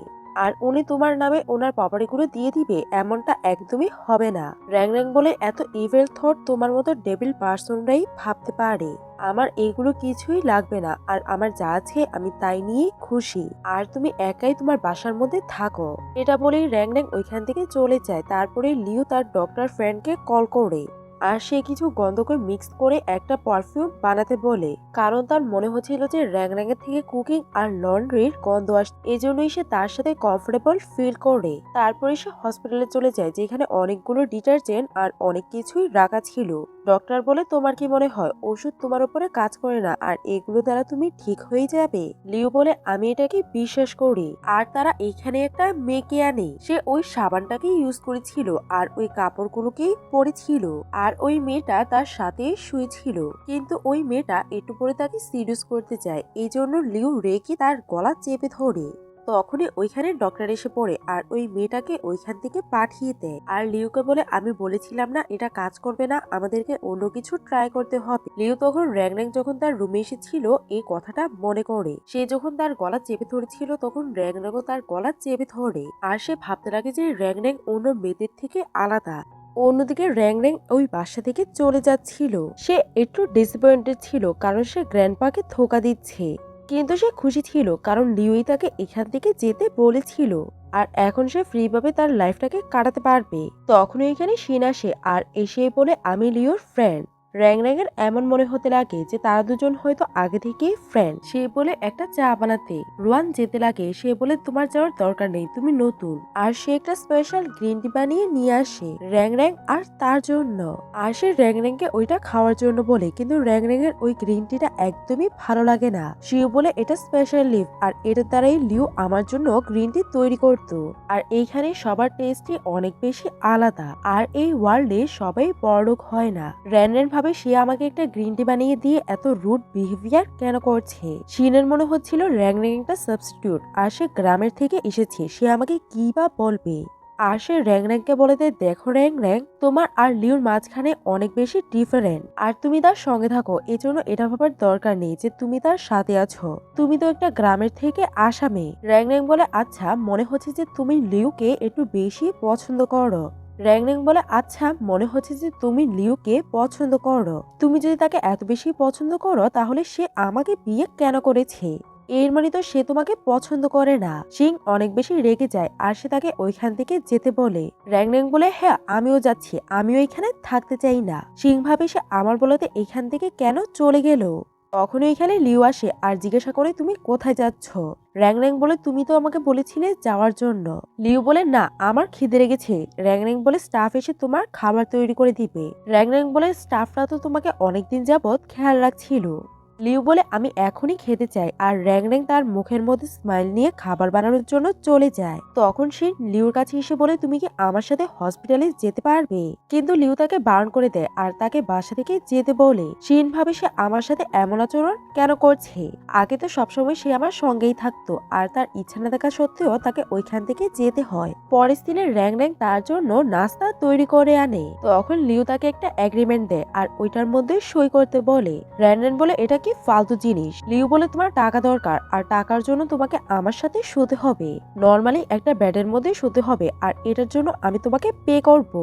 আর উনি তোমার নামে ওনার প্রপার্টিগুলো দিয়ে দিবে? এমনটা একদমই হবে না। র্যাং র্যাং বলে এত ইভিল থট তোমার মতো ডেভিল পার্সনরাই ভাবতে পারে। আমার এগুলো কিছুই লাগবে না, আর আমার যা আছে আমি তাই নিয়েই খুশি, আর তুমি একাই তোমার বাসার মধ্যে থাকো। এটা বলেই র্যাং র্যাং ওইখান থেকে চলে যায়। তারপরে লিও তার ডক্টর ফ্রেন্ডকে কল করে আর সে কিছু গন্ধকে মিক্স করে একটা পারফিউম বানাতে বলে, কারণ তার মনে হচ্ছিল যে র্যাং র্যাং এর থেকে কুকিং আর লন্ড্রির গন্ধ আসছে, এজন্যই সে তার সাথে কমফোর্টেবল ফিল করে। তারপরে সে হসপিটালে চলে যায় যেখানে অনেকগুলো ডিটারজেন্ট আর অনেক কিছুই রাখা ছিল। ডক্টর বলে তোমার কি মনে হয় ওষুধ তোমার উপরে কাজ করে না আর এগুলো দ্বারা তুমি ঠিক হয়ে যাবে? লিও বলে আমি এটাকে বিশ্বাস করি। আর তারা এখানে একটা মেয়েকে আনে, সে ওই সাবানটাকে ইউজ করেছিল আর ওই কাপড়গুলোকেই পরেছিল, আর ওই মেয়েটা তার সাথে শুয়েছিল, কিন্তু ওই মেয়েটা একটু পরে তাকে সিরিয়াস করতে চায়, এই জন্য লিও রেগে তার গলা চেপে ধরে। তখনই ওইখানে ডক্টর এসে পড়ে আর ওই মেয়েটাকে ওইখান থেকে পাঠিয়ে দেয়। আর লিওকে বলে আমি বলেছিলাম না এটা কাজ করবে না, আমাদেরকে অন্য কিছু ট্রাই করতে হবে। লিও তখন র্যাং র্যাং যখন তার রুমে এসেছিল এই কথাটা মনে করে। সে যখন তার গলা চেপে ধরেছিল তখন র্যাং র্যাংও তার গলা চেপে ধরে, আর সে ভাবতে লাগে যে র্যাং র্যাং অন্য মেয়েদের থেকে আলাদা। অন্যদিকে র্যাং র্যাং ওই বাসা থেকে চলে যাচ্ছিল। সে একটু ডিসঅ্যাপয়েন্টেড ছিল কারণ সে গ্র্যান্ডপাকে ধোকা দিচ্ছে, কিন্তু সে খুশি ছিল কারণ লিওই তাকে এখান থেকে যেতে বলেছিল, আর এখন সে ফ্রি ভাবে তার লাইফটাকে কাটাতে পারবে। তখনই এখানে শিন আসে আর এসে বলে আমি লিওর ফ্রেন্ড। র্যাং র্যাং এর এমন মনে হতে লাগে যে তারা দুজন হয়তো আগে থেকেই ফ্রেন্ড। সে বলে একটা চা বানাতে রুয়ান যেতে লাগে। সে বলে তোমার যাওয়ার দরকার নেই, তুমি নতুন, আর সে একটা স্পেশাল গ্রিন টি বানিয়ে নিয়ে আসে র্যাং র্যাং আর তার জন্য, আর সে র্যাং র্যাং কে ওইটা খাওয়ার জন্য বলে, কিন্তু র্যাং র্যাং এর ওই গ্রিন টিটা একদমই ভালো লাগে না। সেও বলে এটা স্পেশাল লিভ আর এটার দ্বারাই লিও আমার জন্য গ্রিন টি তৈরি করতো, আর এইখানে সবার টেস্টই অনেক বেশি আলাদা, আর এই ওয়ার্ল্ডে সবাই বড়লোক হয় না। র্যাং র্যাং ভাবে সে আমাকে একটা গ্রিন টি বানিয়ে দিয়ে এত রুড বিহেভিয়ার কেন করছে। শিনের মনে হচ্ছিল র্যাং র্যাং একটা সাবস্টিটিউট আর সে গ্রামের থেকে এসেছে, সে আমাকে কি বা বলবে। আর সে র্যাং র্যাংকে বলে দেয় দেখো র্যাং র্যাং, তোমার আর লিওর মাঝখানে অনেক বেশি ডিফারেন্ট, আর তুমি তার সঙ্গে থাকো, এজন্য এটা ভাবার দরকার নেই যে তুমি তার সাথে আছো, তুমি তো একটা গ্রামের থেকে আসা মেয়ে। র্যাং র্যাং বলে আচ্ছা মনে হচ্ছে যে তুমি লিওকে একটু বেশি পছন্দ করো। র্যাং র্যাং বলে আচ্ছা মনে হচ্ছে যে তুমি লিওকে পছন্দ করো, তুমি যদি তাকে এত বেশি পছন্দ করো তাহলে সে আমাকে বিয়ে কেন করেছে? এর মানে তো সে তোমাকে পছন্দ করে না। সিং অনেক বেশি রেগে যায় আর সে তাকে ওইখান থেকে যেতে বলে। র্যাং র্যাং বলে হ্যাঁ আমিও যাচ্ছি, আমিও এখানে থাকতে চাই না। সিং ভাবে সে আমার বলতে এখান থেকে কেন চলে গেল। তখন এখানে লিও আসে আর জিজ্ঞাসা করে তুমি কোথায় যাচ্ছ। র্যাং র্যাং বলে তুমি তো আমাকে বলেছিলে যাওয়ার জন্য। লিও বলে না আমার খিদে লেগেছে। র্যাং র্যাং বলে স্টাফ এসে তোমার খাবার তৈরি করে দিবে। র্যাং র্যাং বলে স্টাফরা তো তোমাকে অনেকদিন যাবত খেয়াল রাখছিল, লিউ বলে আমি এখনই খেতে চাই, আর র্যাং র্যাং তার মুখের মধ্যে স্মাইল নিয়ে খাবার বানানোর জন্য চলে যায়। তখন শিন লিউর কাছে এসে বলে তুমি কি আমার সাথে হসপিটালে যেতে পারবে, কিন্তু লিউ তাকে বারণ করে দেয় আর তাকে বাসা থেকে যেতে বলে। শিন ভাবে সে আমার সাথে এমন আচরণ কেন করছে, আগে তো সবসময় সে আমার সঙ্গেই থাকতো আর তার ইচ্ছা না থাকা সত্ত্বেও তাকে ওইখান থেকে যেতে হয়। পরের দিনে র্যাং র্যাং তার জন্য নাস্তা তৈরি করে আনে। তখন লিউ তাকে একটা এগ্রিমেন্ট দেয় আর ওইটার মধ্যে সই করতে বলে। র্যাং র্যাং বলে এটা কি ফালতু জিনিস। লিউ বলে তোমার টাকা দরকার আর টাকার জন্য তোমাকে আমার সাথে শুতে হবে, নর্মালি একটা বেডের মধ্যে শুতে হবে, আর এটার জন্য আমি তোমাকে পে করব।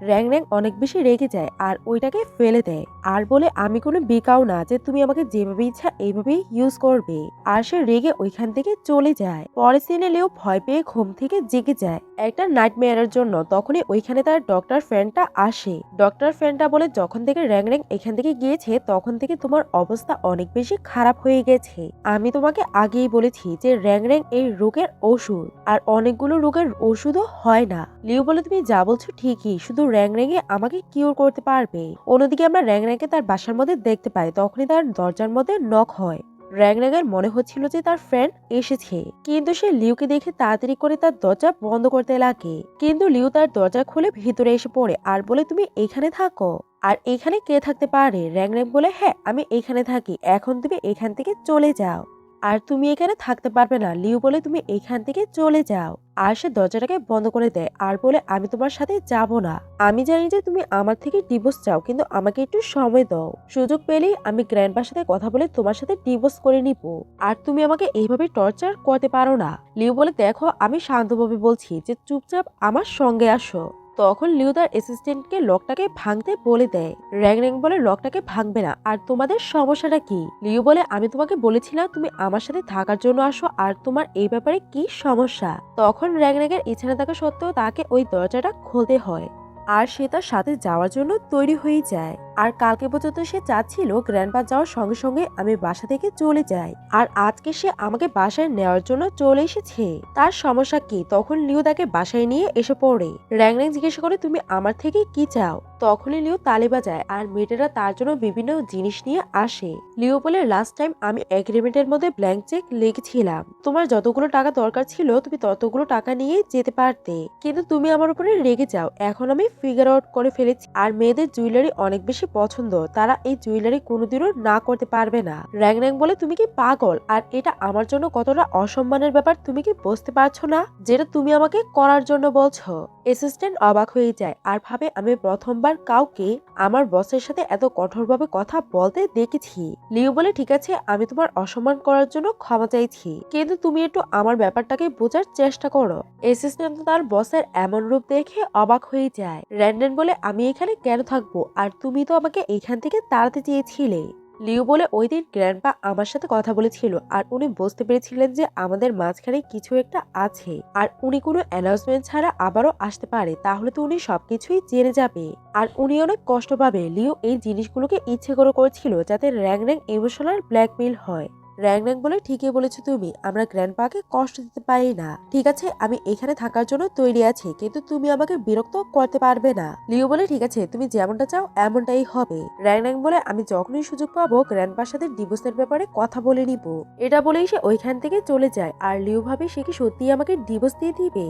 র্যাং র্যাং অনেক বেশি রেগে যায় আর ওইটাকে ফেলে দেয় আর বলে আমি কোনো বিকাও না যে তুমি আমাকে যেভাবে ইচ্ছা এইভাবেই ইউজ করবে। আর সে রেগে ওইখান থেকে চলে যায়। পরের সিনে লিও ভয় পেয়ে ঘুম থেকে জেগে যায় একটা নাইটমেয়ারের জন্য। তখনই ওইখানে তার ডক্টর ফ্রেন্ডটা আসে। ডক্টর ফ্রেন্ডটা বলে যখন থেকে র্যাং র্যাং এখান থেকে গিয়েছে তখন থেকে তোমার অবস্থা অনেক বেশি খারাপ হয়ে গেছে। আমি তোমাকে আগেই বলেছি যে র্যাং র্যাং এই রোগের ওষুধ, আর অনেকগুলো রোগের ওষুধও হয় না। লিও বলে তুমি যা বলছো ঠিকই, শুধু র্যাং র্যাংয়ে আমাকে কিওর করতে পারবে। অন্যদিকে আমরা র্যাং র্যাংকে তার বাসার মধ্যে দেখতে পাই। তখনই তার দরজার মধ্যে নক হয়। র্যাং র্যাং এর মনে হচ্ছিল যে তার ফ্রেন্ড এসেছে, কিন্তু সে লিউকে দেখে তাড়াতাড়ি করে তার দরজা বন্ধ করতে লাগে। কিন্তু লিউ তার দরজা খুলে ভিতরে এসে পড়ে আর বলে তুমি এখানে থাকো। আর এখানে কে থাকতে পারে? র্যাং র্যাং বলে হ্যাঁ আমি এখানে থাকি, এখন তুমি এখান থেকে চলে যাও। আর তুমি এখানে থাকতে পারবে না। লিউ বলে তুমি এখান থেকে চলে যাও। আর সে দরজাটাকে বন্ধ করে দেয় আর বলে আমি তোমার সাথে যাব না। আমি জানি যে তুমি আমার থেকে ডিভোর্স চাও, কিন্তু আমাকে একটু সময় দাও, সুযোগ পেলেই আমি গ্র্যান্ডপার সাথে কথা বলে তোমার সাথে ডিভোর্স করে নিব। আর তুমি আমাকে এইভাবে টর্চার করতে পারো না। লিউ বলে দেখো আমি শান্তভাবে বলছি যে চুপচাপ আমার সঙ্গে আসো। তখন লিউ তার অ্যাসিস্ট্যান্টকে লকটাকে ভাঙতে বলে দেয়। র্যাং র্যাং বলে লকটাকে ভাঙবে না। আর তোমাদের সমস্যাটা কি? লিউ বলে আমি তোমাকে বলেছিলাম তুমি আমার সাথে থাকার জন্য আসো, আর তোমার এই ব্যাপারে কি সমস্যা? তখন র্যাং র্যাং এর ইচ্ছা না থাকা সত্ত্বেও তাকে ওই দরজাটা খুলতে হয় আর সে তার সাথে যাওয়ার জন্য তৈরি হয়ে যায়। আর কালকে পর্যন্ত সে চাচ্ছিল গ্র্যান্ডপা যাওয়ার সঙ্গে সঙ্গে আমি বাসা থেকে চলে যাই, আর আজকে সে আমাকে বাসায় নেওয়ার জন্য চলে এসেছে। তার সমস্যা কি? তখন লিও তাকে বাসায় নিয়ে এসে পড়ে। র্যাং র্যাং জিজ্ঞেস করে তুমি আমার থেকে কি চাও? তখনই লিও তালি বাজায় আর মেয়েটেরা তার জন্য বিভিন্ন জিনিস নিয়ে আসে। লিও বলে লাস্ট টাইম আমি এগ্রিমেন্টের মধ্যে ব্ল্যাঙ্ক চেক লিখেছিলাম, তোমার যতগুলো টাকা দরকার ছিল তুমি ততগুলো টাকা নিয়ে যেতে পারতে, কিন্তু তুমি আমার উপরে রেগে যাও। এখন আমি ফিগার আউট করে ফেলেছি আর মেয়েদের জুয়েলারি অনেক বেশি পছন্দ, তারা এই জুয়েলারি কোনোদিনও না করতে পারবে না। র্যাং র্যাং বলে তুমি কি পাগল? আর এটা আমার জন্য কতটা অসম্মানের ব্যাপার তুমি কি বুঝতে পারছো না, যেটা তুমি আমাকে করার জন্য বলছো? অ্যাসিস্ট্যান্ট অবাক হয়ে যায় আর ভাবে আমি প্রথমবার কাউকে আমার বসের সাথে এত কঠোরভাবে কথা বলতে দেখেছি। লিও বলে ঠিক আছে আমি তোমার অসম্মান করার জন্য ক্ষমা চাইছি, কিন্তু তুমি একটু আমার ব্যাপারটাকে বোঝার চেষ্টা করো। অ্যাসিস্ট্যান্ট তার বসের এমন রূপ দেখে অবাক হয়ে যায়। র্যান্ডন বলে আমি এখানে কেন থাকবো, আর তুমি তো আমাকে এইখান থেকে তাড়াতে চেয়েছিলে। লিও বলে ওই দিন গ্র্যান্ডপা আমার সাথে কথা বলেছিল আর উনি বুঝতে পেরেছিলেন যে আমাদের মাঝখানে কিছু একটা আছে, আর উনি কোনো অ্যানাউন্সমেন্ট ছাড়া আবারও আসতে পারে, তাহলে তো উনি সবকিছুই জেনে যাবে আর উনি অনেক কষ্ট পাবে। লিও এই জিনিসগুলোকে ইচ্ছে করে করেছিল যাতে র্যাং র্যাং ইমোশনাল ব্ল্যাকমেইল হয়। র্যাং র্যাং বলে ঠিকই বলেছো তুমি, আমরা গ্র্যান্ডপাকে কষ্ট দিতে পারি না। ঠিক আছে আমি এখানে থাকার জন্য তৈরি আছি, কিন্তু তুমি আমাকে বিরক্ত করতে পারবে না। লিও বলে ঠিক আছে তুমি যেমনটা চাও এমনটাই হবে। র্যাং র্যাং বলে আমি যখনই সুযোগ পাবো গ্র্যান্ডপার সাথে ডিভোর্সের ব্যাপারে কথা বলে নিব। এটা বলেই সে ওইখান থেকে চলে যায় আর লিও ভাবে সে কি সত্যিই আমাকে ডিভোর্স দিয়ে দিবে।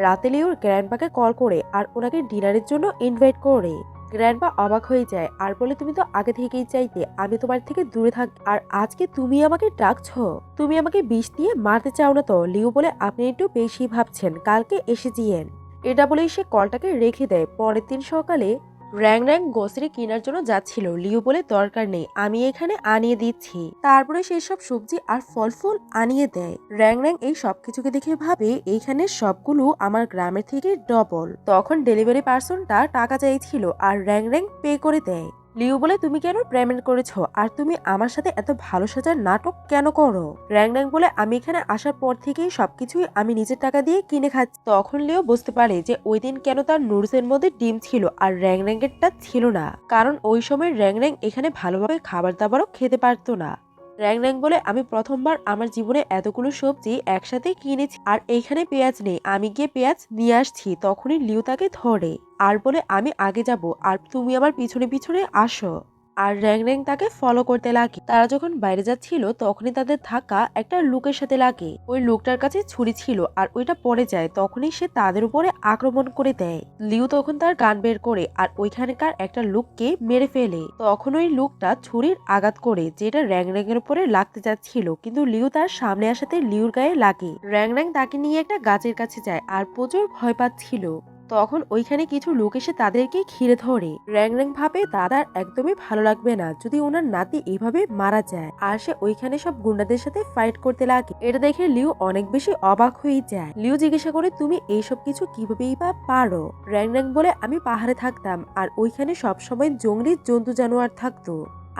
রাতে লিওর গ্র্যান্ডপাকে কল করে আর ওনাকে ডিনারের জন্য ইনভাইট করে। গ্র্যান্ডপা অবাক হয়ে যায় আর বলে তুমি তো আগে থেকেই চাইতে আমি তোমার থেকে দূরে থাকি, আর আজকে তুমি আমাকে ডাকছো, তুমি আমাকে বিষ দিয়ে মারতে চাও না তো? লিও বলে আপনি একটু বেশি ভাবছেন, কালকে এসে জিয়েন। এটা বলেই সে কলটাকে রেখে দেয়। পরের দিন সকালে র্যাং র্যাং গ্রোসারি কেনার জন্য যাচ্ছিল। লিও বলে দরকার নেই আমি এখানে আনিয়ে দিচ্ছি। তারপরে সেই সব সবজি আর ফল ফুল আনিয়ে দেয়। র্যাং র্যাং এই সবকিছুকে দেখে ভাবে এইখানে সবগুলো আমার গ্রামের থেকে ডবল। তখন ডেলিভারি পার্সনটা টাকা চাইছিল আর র্যাং র্যাং পে করে দেয়। লিও বলে তুমি কেন পেমেন্ট করেছো, আর তুমি আমার সাথে এত ভালো সাজার নাটক কেন করো? র্যাং র্যাং বলে আমি এখানে আসার পর থেকেই সবকিছুই আমি নিজের টাকা দিয়ে কিনে খাচ্ছি। তখন লিও বুঝতে পারে যে ওই দিন কেন তার নুডলসের মধ্যে ডিম ছিল আর র্যাং র্যাং এরটা ছিল না, কারণ ওই সময় র্যাং র্যাং এখানে ভালোভাবে খাবার দাবারও খেতে পারতো না। র্যাং র্যাং বলে আমি প্রথমবার আমার জীবনে এতগুলো সবজি একসাথে কিনেছি আর এইখানে পেঁয়াজ নেই, আমি গিয়ে পেঁয়াজ নিয়ে আসছি। তখনই লিও তাকে ধরে আর বলে আমি আগে যাব আর তুমি আমার পিছনে পিছনে আসো। আর র্যাং তাকে ফলো করতে লাগে। তারা যখন বাইরে যাচ্ছিল তখনই তাদের ধাক্কা একটা লোকের সাথে লাগে। ওই লোকটার কাছে ছুরি ছিল আর ওইটা পড়ে যায়, তখনই সে তাদের উপরে আক্রমণ করে দেয়। লিউ তখন তার গান বের করে আর ওইখানকার একটা লোককে মেরে ফেলে। তখন ওই লোকটা ছুরির আঘাত করে যেটা র্যাং এর উপরে লাগতে যাচ্ছিল, কিন্তু লিউ তার সামনে আসাতে লিউর গায়ে লাগে। র্যাং তাকে নিয়ে একটা গাছের কাছে যায় আর প্রচুর ভয় পাচ্ছিল। তখন ওইখানে কিছু লোক এসে তাদেরকে ঘিরে ধরে। র্যাং ভাবে দাদার একদমই ভালো লাগবে না যদি ওনার নাতি এইভাবে মারা যায়, আর সে ওইখানে সব গুন্ডাদের সাথে ফাইট করতে লাগে। এটা দেখে লিউ অনেক বেশি অবাক হয়ে যায়। লিউ জিজ্ঞাসা করে তুমি এইসব কিছু কিভাবেই বা পারো? র্যাং বলে আমি পাহাড়ে থাকতাম আর ওইখানে সবসময় জঙ্গলি জন্তু জানোয়ার থাকতো,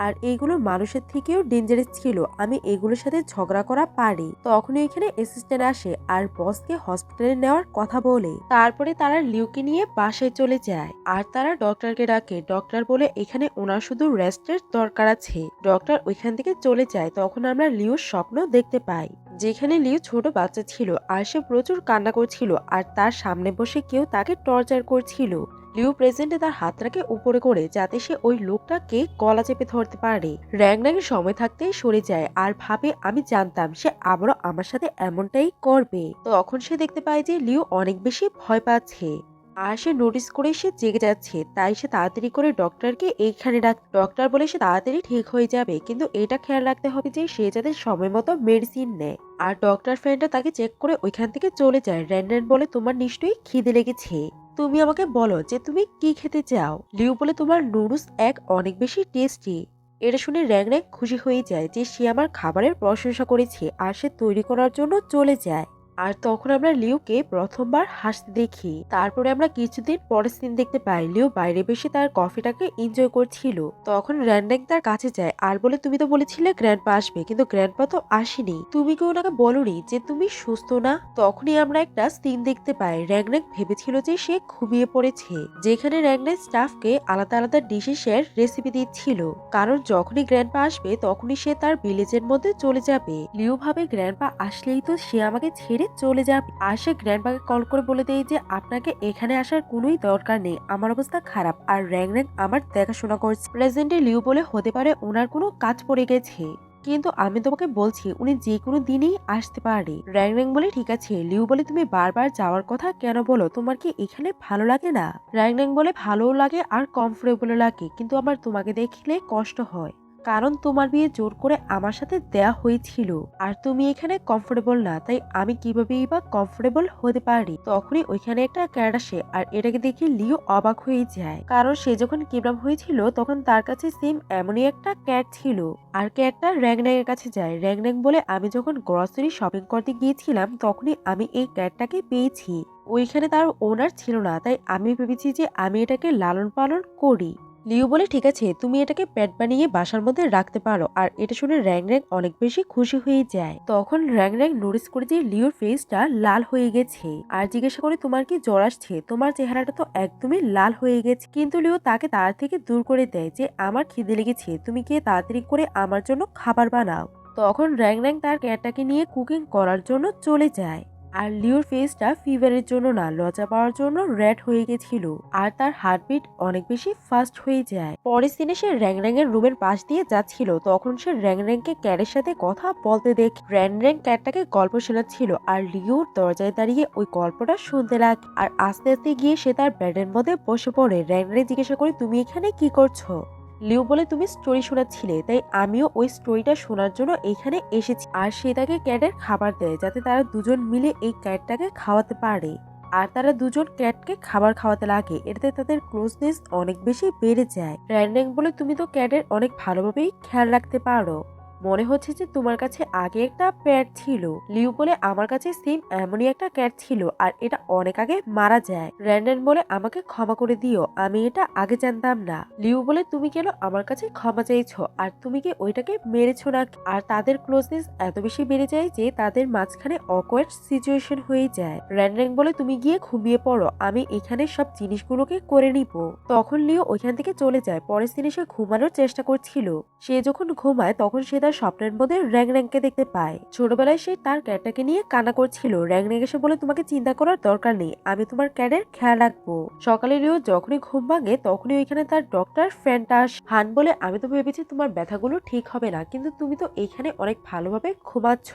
আর এইগুলো মানুষের থেকেও ডেঞ্জারাস ছিল। আমি এগুলোর সাথে ঝগড়া করা পারি। তখন এখানে অ্যাসিস্ট্যান্ট আসে আর বসকে হসপিটালে নেওয়ার কথা বলে। তারপরে তারা লিউকে নিয়ে বাসায় চলে যায় আর তারা ডক্টরকে ডাকে। ডক্টর বলে এখানে ওনার শুধু রেস্টের দরকার আছে। ডক্টর ওইখান থেকে চলে যায়। তখন আমরা লিউর স্বপ্ন দেখতে পাই, যেখানে লিউ ছোট বাচ্চা ছিল আর সে প্রচুর কান্না করছিল আর তার সামনে বসে কেউ তাকে টর্চার করছিল। লিউ প্রেজেন্টে তার হাতটাকে উপরে করে যাতে সে ওই লোকটাকে গলা চেপে ধরতে পারে। র্যাং সময় থাকতেই সরে যায় আর ভাবে আমি জানতাম সে আবারও আমার সাথে এমনটাই করবে। তখন সে দেখতে পায় যে লিউ অনেক বেশি ভয় পাচ্ছে আর সে নোটিস করে সে জেগে যাচ্ছে। তাই সে তাড়াতাড়ি করে ডক্টরকে এইখানে ডাক। ডক্টর বলে সে তাড়াতাড়ি ঠিক হয়ে যাবে, কিন্তু এটা খেয়াল রাখতে হবে যে সে যাতে সময় মতো মেডিসিন নেয়। আর ডক্টর ফ্রেন্ডটা তাকে চেক করে ওইখান থেকে চলে যায়। র্যান্ডন বলে তোমার নিশ্চয়ই খিদে লেগেছে, তুমি আমাকে বলো যে তুমি কি খেতে চাও। লিউ বলে তোমার নুডলস অনেক বেশি টেস্টি। এটা শুনে র্যাং খুশি হয়ে যায় যে সে আমার খাবারের প্রশংসা করেছে আর সে তৈরি করার জন্য চলে যায়। আর তখন আমরা লিউকে প্রথমবার হাসতে দেখি। তারপরে আমরা কিছুদিন পরের সিন দেখতে পাই লিউ বাইরে বসে তার কফিটাকে এনজয় করছিল। তখন র্যান্ডেং তার কাছে যায় আর বলে তুমি তো বলেছিলে গ্র্যান্ডপা আসবে, কিন্তু গ্র্যান্ডপা তো আসেনি, তুমি কি ওনাকে বলনি যে তুমি সুস্থ না? তখনই আমরা একটা সিন দেখতে পাই র্যাং ভেবেছিল যে সে ঘুমিয়ে পড়েছে, যেখানে র্যাং স্টাফকে আলাদা আলাদা ডিশের রেসিপি দিচ্ছিল, কারণ যখনই গ্র্যান্ডপা আসবে তখনই সে তার ভিলেজের মধ্যে চলে যাবে। লিউ ভাবে গ্র্যান্ডপা আসলেই তো সে আমাকে ছেড়ে চলে যাবে। আর সে গ্র্যান্ডপাকে কল করে বলে দেয় যে আপনাকে এখানে আসার কোনোই দরকার নেই, আমার অবস্থা খারাপ আর র্যাং আমার দেখাশোনা করছে। প্রেজেন্টে লিউ বলে হতে পারে ওনার কোনো কাজ পড়ে গেছে, কিন্তু আমি তোমাকে বলছি উনি যে কোনো দিনই আসতে পারে। র্যাং বলে ঠিক আছে। লিউ বলে তুমি বারবার যাওয়ার কথা কেন বলো, তোমার কি এখানে ভালো লাগে না? র্যাং বলে ভালোও লাগে আর কমফোর্টেবল লাগে, কিন্তু আমার তোমাকে দেখলে কষ্ট হয়, কারণ তোমার বিয়ে জোর করে আমার সাথে দেয়া হয়েছিল আর তুমি এখানে কমফোর্টেবল না, তাই আমি কিভাবেই বা কমফোর্টেবল হতে পারি। তখনই ওইখানে একটা ক্যাট আসে আর এটাকে দেখে লিও অবাক হয়ে যায়, কারণ সে যখন কিডন্যাপ হয়েছিল তখন তার কাছে সেম এমনই একটা ক্যাট ছিল। আর ক্যাটটা র্যাং এর কাছে যায়। র্যাং বলে আমি যখন গ্রসারি শপিং করতে গিয়েছিলাম তখনই আমি এই ক্যাটটাকে পেয়েছি, ওইখানে তার ওনার ছিল না, তাই আমি ভেবেছি যে আমি এটাকে লালন পালন করি। লিউ বলে ঠিক আছে, তুমি এটাকে পেট বানিয়ে বাসার মধ্যে রাখতে পারো। আর এটা শুনে র্যাং অনেক বেশি খুশি হয়ে যায়। তখন র্যাং নোটিস করে যে লিউর ফেসটা লাল হয়ে গেছে আর জিজ্ঞাসা করে তোমার কি জ্বর আসছে, তোমার চেহারাটা তো একদমই লাল হয়ে গেছে। কিন্তু লিউ তাকে তার থেকে দূর করে দেয় যে আমার খিদে লেগেছে, তুমি গিয়ে তাড়াতাড়ি করে আমার জন্য খাবার বানাও। তখন র্যাং তার ক্যাটটাকে নিয়ে কুকিং করার জন্য চলে যায়। আর লিওর ফেসটা ফিভারের জন্য না, লজ্জা পাওয়ার জন্য রেড হয়ে গেছিল আর তার হার্টবিট অনেক বেশি ফাস্ট হয়ে যায়। পরের দিনে সে র্যাং এর রুমের পাশ দিয়ে যাচ্ছিল, তখন সে র্যাংকে ক্যাটের সাথে কথা বলতে দেখে। র্যাং ক্যাটটাকে গল্প শোনাচ্ছিল আর লিওর দরজায় দাঁড়িয়ে ওই গল্পটা শুনতে লাগে। আর আস্তে আস্তে গিয়ে সে তার বেডের মধ্যে বসে পড়ে। র্যাং জিজ্ঞাসা করে তুমি এখানে কি করছো? লিউ বলে তুমি স্টোরি শোনাচ্ছিলে, তাই আমিও ওই স্টোরিটা শোনার জন্য এখানে এসেছি। আর সে তাকে ক্যাটের খাবার দেয় যাতে তারা দুজন মিলে এই ক্যাটটাকে খাওয়াতে পারে। আর তারা দুজন ক্যাটকে খাবার খাওয়াতে লাগে, এটাতে তাদের ক্লোজনেস অনেক বেশি বেড়ে যায়। র্যান্ডেং বলে তুমি তো ক্যাটের অনেক ভালোভাবেই খেয়াল রাখতে পারো, মনে হচ্ছে যে তোমার কাছে আগে একটা প্যাট ছিল। লিউ বলে আমার কাছে সেম এমনই একটা ক্যাট ছিল আর এটা অনেক আগে মারা যায়। র্যান্ডন বলে আমাকে ক্ষমা করে দিও, আমি এটা আগে জানতাম না। লিউ বলে তুমি কেন আমার কাছে ক্ষমা চাইছো, আর তুমি কি ওইটাকে মেরেছো না? আর তাদের ক্লোজনেস এত বেশি বেড়ে যায় যে তাদের মাঝখানে অকওয়ার্ড সিচুয়েশন হয়ে যায়। র্যান্ডন বলে তুমি গিয়ে ঘুমিয়ে পড়ো, আমি এখানে সব জিনিসগুলোকে করে নিব। তখন লিও ওইখান থেকে চলে যায়। পরের দিনে সে ঘুমানোর চেষ্টা করছিল। সে যখন ঘুমায় তখন সে তার তার স্বপ্নের মধ্যে র্যাংকে দেখতে পায়। ছোটবেলায় সে তার ক্যাটটাকে নিয়ে কান্না করছিল। র্যাং এসে বলে, তোমাকে চিন্তা করার দরকার নেই, আমি তোমার ক্যাটের খেয়াল রাখবো। সকালে লিও যখনই ঘুম ভাঙে তখনই ওইখানে তার ডক্টর ফ্যান্টাস। হান বলে, আমি তো ভেবেছি তোমার ব্যথাগুলো ঠিক হবে না, কিন্তু তুমি তো এইখানে অনেক ভালোভাবে ঘুমাচ্ছ,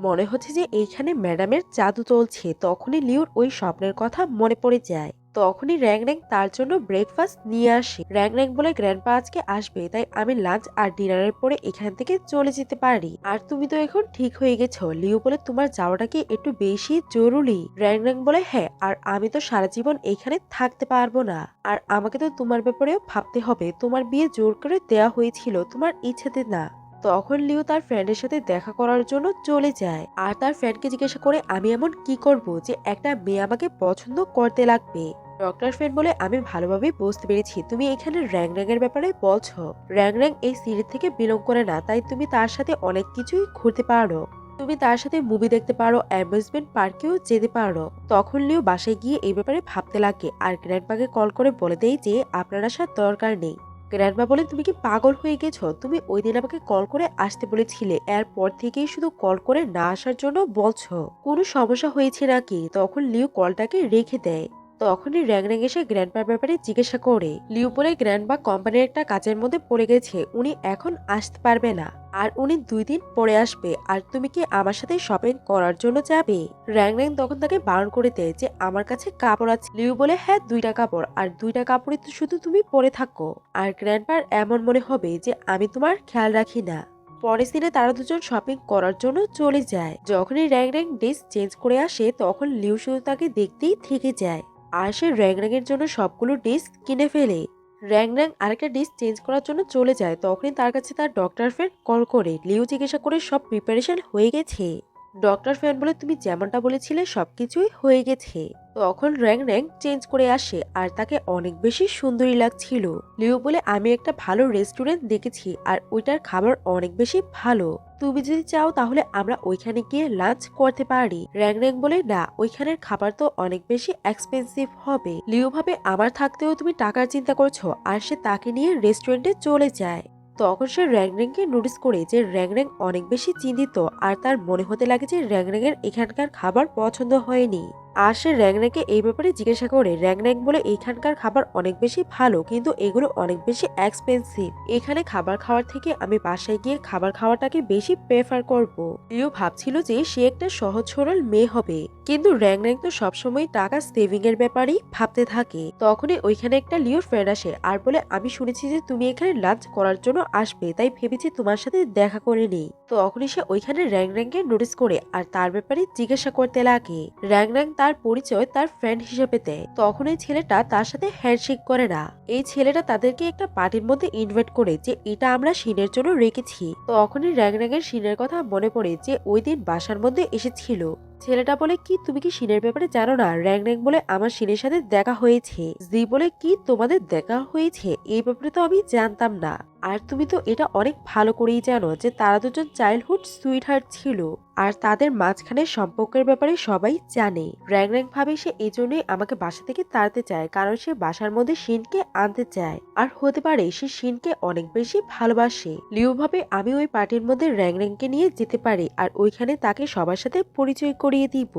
মনে হচ্ছে যে এইখানে ম্যাডামের জাদু চলছে। তখনই লিওর ওই স্বপ্নের কথা মনে পড়ে যায়। তখনই র্যাং তার জন্য ব্রেকফাস্ট নিয়ে আসে। র্যাং বলে, গ্র্যান্ডপা আজকে আসবে, তাই আমি লাঞ্চ আর ডিনারের পরে এখান থেকে চলে যেতে পারি। আর তুমি তো এখন ঠিক হয়ে গেছো। লিও বলে, তোমার যাওয়াটা কি একটু বেশি জরুরি? র্যাং বলে, হ্যাঁ, আর আমি তো সারা জীবন এখানে থাকতে পারবো না, আর আমাকে তো তোমার ব্যাপারেও ভাবতে হবে। তোমার বিয়ে জোর করে দেয়া হয়েছিল, তোমার ইচ্ছেতে না। তখন লিও তার ফ্রেন্ডের সাথে দেখা করার জন্য চলে যায়, আর তার ফ্রেন্ডকে জিজ্ঞাসা করে, আমি এমন কি করব যে একটা মেয়ে আমাকে পছন্দ করতে লাগবে? ডক্টর ফ্রেন্ড বলে, আমি ভালোভাবে বুঝতে পেরেছি তুমি এখানে র্যাং এর ব্যাপারে বলছো। র্যাং এই সিরিজ থেকে বিলং করে না, তাই তুমি তার সাথে অনেক কিছুই ঘুরতে পারো। তুমি তার সাথে মুভি দেখতে পারো, অ্যামিউজমেন্ট পার্কেও যেতে পারো। তখন লিও বাসায় গিয়ে এই ব্যাপারে ভাবতে লাগে, আর গ্র্যান্ডপাকে কল করে বলে দেয় যে আপনার আসার দরকার নেই। গ্র্যান্ডমা বলে, তুমি কি পাগল হয়ে গেছো? তুমি ওই দিন আমাকে কল করে আসতে বলেছিলে, এরপর থেকেই শুধু কল করে না আসার জন্য বলছো। কোনো সমস্যা হয়েছে নাকি? তখন লিও কলটাকে রেখে দেয়। তখনই র্যাং এসে গ্র্যান্ডপার ব্যাপারে জিজ্ঞাসা করে। লিও বলে, গ্র্যান্ডপা কোম্পানির একটা কাজের মধ্যে পড়ে গেছে, উনি এখন আসতে পারবে না, আর উনি 2 দিন পরে আসবে। আর তুমি কি আমার সাথে শপিং করার জন্য যাবে? র্যাং তখন তাকে বারণ করে দেয় যে আমার কাছে কাপড় আছে। লিও বলে, হ্যাঁ 2টা কাপড়, আর 2টা কাপড়ই তো শুধু তুমি পরে থাকো, আর গ্র্যান্ডপার এমন মনে হবে যে আমি তোমার খেয়াল রাখি না। পরের দিনে তারা দুজন শপিং করার জন্য চলে যায়। যখনই র্যাং ড্রেস চেঞ্জ করে আসে তখন লিও শুধু তাকে দেখতেই থেকে যায়, আর সে র্যাং এর জন্য সবগুলো ড্রেস কিনে ফেলে। র্যাং আরেকটা ড্রেস চেঞ্জ করার জন্য চলে যায়। তখনই তার কাছে তার ডক্টর ফ্রেন্ড কল করে। লিও জিজ্ঞাসা করে, সব প্রিপারেশন হয়ে গেছে? ডক্টর ফ্রেন্ড বলে, তুমি যেমনটা বলেছিলে সবকিছুই হয়ে গেছে। তখন র্যাং চেঞ্জ করে আসে, আর তাকে অনেক বেশি সুন্দরী লাগছিল। লিও বলে, আমি একটা ভালো রেস্টুরেন্ট দেখেছি, আর ওইটার খাবার অনেক বেশি ভালো। তুমি যদি চাও তাহলে আমরা ওইখানে গিয়ে লাঞ্চ করতে পারি। র্যাং বলে, না, ওইখানের খাবার তো অনেক বেশি এক্সপেন্সিভ হবে। লিও ভাবে, আমার থাকতেও তুমি টাকার চিন্তা করছো, আর সে তাকে নিয়ে রেস্টুরেন্টে চলে যায়। তখন সে র্যাং কে নোটিস করে যে র্যাং অনেক বেশি চিন্তিত, আর তার মনে হতে লাগে যে র্যাং এর এখানকার খাবার পছন্দ হয়নি। আর সে র্যাং এই ব্যাপারে জিজ্ঞাসা করে। র্যাং বলে, এইখানকার খাবার অনেক বেশি ভালো, কিন্তু এগুলো অনেক বেশি এক্সপেন্সিভ। এখানে খাবার খাওয়ার থেকে আমি বাসায় গিয়ে খাবার খাওয়াটাকে বেশি প্রেফার করব। লিও ভাবছিল যে সে একটা সহজ সরল মেয়ে হবে, কিন্তু র্যাং তো সবসময় টাকা সেভিং এর ব্যাপারেই ভাবতে থাকে। তখনই ওইখানে একটা লিওর ফ্রেন্ড আসে আর বলে, আমি শুনেছি যে তুমি এখানে লাঞ্চ করার জন্য আসবে, তাই ভেবেছি তোমার সাথে দেখা করে নেই। তখনই সে ওইখানে র্যাং কে নোটিস করে আর তার ব্যাপারে জিজ্ঞাসা করতে লাগে। র্যাং তার পরিচয় তার ফ্রেন্ড হিসেবে দেয়। তখন এই ছেলেটা তার সাথে হ্যান্ডশেক করে না। এই ছেলেটা তাদেরকে একটা পার্টির মধ্যে ইনভাইট করে যে এটা আমরা সিনের জন্য রেখেছি। তখনই র্যাং এর সিনের কথা মনে পড়ে যে ওই দিন বাসার মধ্যে এসেছিল। ছেলেটা বলে, কি তুমি কি সিনের ব্যাপারে জানো না? র্যাং বলে, আমার সিনের সাথে দেখা হয়েছে। জি বলে, কি তোমাদের দেখা হয়েছে? এই ব্যাপারে তো আমি জানতাম না। আর তুমি তো এটা অনেক ভালো করেই জানো যে তারা দুজন চাইল্ডহুড সুইটহার্ট ছিল, আর তাদের মাঝখানে সম্পর্কের ব্যাপারে সবাই জানে। র্যাং ভাবে সে এই জন্যই আমাকে বাসা থেকে তাড়াতে চায়, কারণ সে বাসার মধ্যে শিনকে আনতে চায়, আর হতে পারে সে শিনকে অনেক বেশি ভালোবাসে। লিও ভাবে আমি ওই পার্টির মধ্যে র্যাং কে নিয়ে যেতে পারি, আর ওইখানে তাকে সবার সাথে পরিচয় করিয়ে দিব।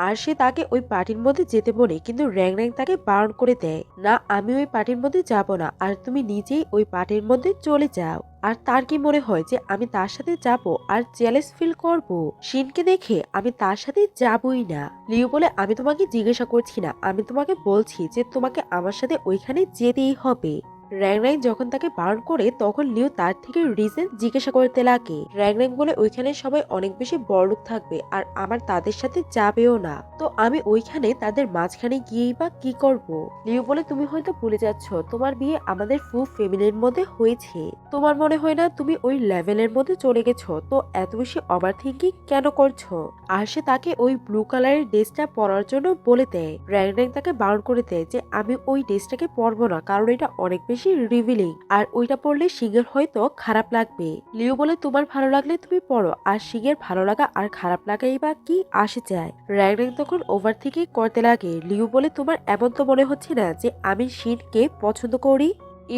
আর সে তাকে ওই পার্টির মধ্যে যেতে বলে, কিন্তু র্যাং তাকে বারণ করে দেয়, না, আমি ওই পার্টির মধ্যে যাব না, আর তুমি নিজেই ওই পার্টির মধ্যে চলে যাও। আর তার কি মনে হয় যে আমি তার সাথে যাব আর জেলাস ফিল করব? শিনকে দেখে আমি তার সাথে যাবই না। লিও বলে, আমি তোমাকে জিজ্ঞাসা করছি না, আমি তোমাকে বলছি যে তোমাকে আমার সাথে ওইখানে যেতেই হবে। র্যাং যখন তাকে বারণ করে তখন লিও তার থেকে রিজন জিজ্ঞাসা করতে লাগে। র্যাং বলে, ওইখানে সবাই অনেক বেশি বড়লোক থাকবে, আর আমার তাদের সাথে যাবেও না, তো আমি ওইখানে তাদের মাঝখানে গিয়েই বা কি করব? লিও বলে, তুমি হয়তো ভুলে যাচ্ছ, তোমার বিয়ে আমাদের ফুল ফ্যামিলির মধ্যে হয়েছে। তোমার মনে হয় না তুমি ওই লেভেলের মধ্যে চলে গেছো? তো এত বেশি ওভার থিঙ্কিং কেন করছো? আর সে তাকে ওই ব্লু কালারের ড্রেসটা পরার জন্য বলে দেয়। র্যাং তাকে বারণ করে দেয় যে আমি ওই ড্রেসটাকে পরবো না, কারণ এটা অনেক বেশি রিভিলিং, আর ওইটা পরলে সিংহের হয়তো খারাপ লাগবে। লিও বলে, তোমার ভালো লাগলে তুমি পরো, আর সিংহের ভালো লাগা আর খারাপ লাগাই বা কি আসে যায়? র্যাং তখন ওভার থেকে করতে লাগে। লিও বলে, তোমার এমন তো মনে হচ্ছে না যে আমি শিনকে পছন্দ করি?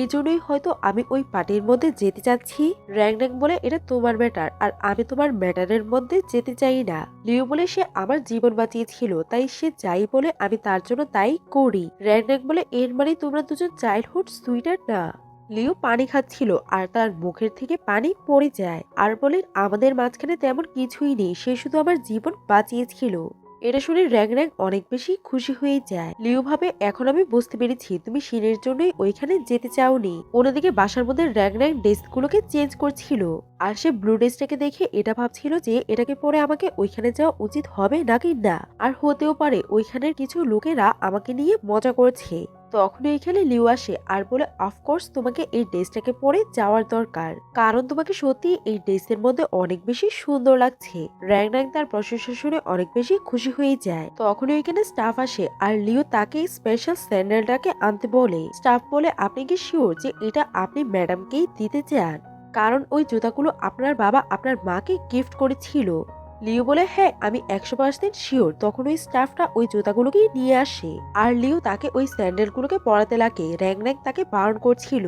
এই জন্যই হয়তো আমি ওই পার্টির মধ্যে যেতে চাচ্ছি। র্যাং র্যাং বলে এটা তোমার ম্যাটার, আর আমি তোমার ম্যাটারের মধ্যে যেতে চাই না। লিও বলে সে আমার জীবন বাঁচিয়েছিল, তাই সে যাই বলে আমি তার জন্য তাই করি। র্যাং র্যাং বলে এর মানে তোমরা দুজন চাইল্ডহুড সুইটার না। লিও পানি খাচ্ছিল আর তার মুখের থেকে পানি পড়ে যায় আর বলে আমাদের মাঝখানে তেমন কিছুই নেই, সে শুধু আমার জীবন বাঁচিয়েছিল। এটা শুনে র্যাং র্যাং অনেক বেশি খুশি হয়ে যায়। লিও ভাবে এখন আমি বুঝতে পেরেছি তুমি শিনের জন্যই ওইখানে যেতে চাওনি। অন্যদিকে বাসার মধ্যে র্যাং র্যাং ড্রেসগুলোকে চেঞ্জ করছিল আর সে ব্লু ড্রেসটাকে দেখে এটা ভাবছিল যে এটাকে পরে আমাকে ওইখানে যাওয়া উচিত হবে নাকি না, আর হতেও পারে ওইখানের কিছু লোকেরা আমাকে নিয়ে মজা করছে। তখন এখানে লিও আসে আর বলে অফকোর্স তোমাকে এই ড্রেসটাকে পরে যাওয়ার দরকার, কারণ তোমাকে সত্যি এই ড্রেসের মধ্যে অনেক বেশি সুন্দর লাগছে। র্যাং র্যাং তার প্রশংসা শুনে অনেক বেশি খুশি হয়ে যায়। তখন ওইখানে স্টাফ আসে আর লিও তাকে স্পেশাল স্যান্ডেলটাকে আনতে বলে। স্টাফ বলে আপনি কি শিওর যে এটা আপনি ম্যাডামকেই দিতে চান, কারণ ওই জুতাগুলো আপনার বাবা আপনার মাকে গিফট করেছিল। লিও বলে হ্যাঁ আমি 100% শিওর। তখন ওই স্টাফটা ওই জুতাগুলোকে নিয়ে আসে আর লিও তাকে ওই স্যান্ডেলগুলোকে পরাতে লাগে। র্যাং র্যাং তাকে বারণ করছিল।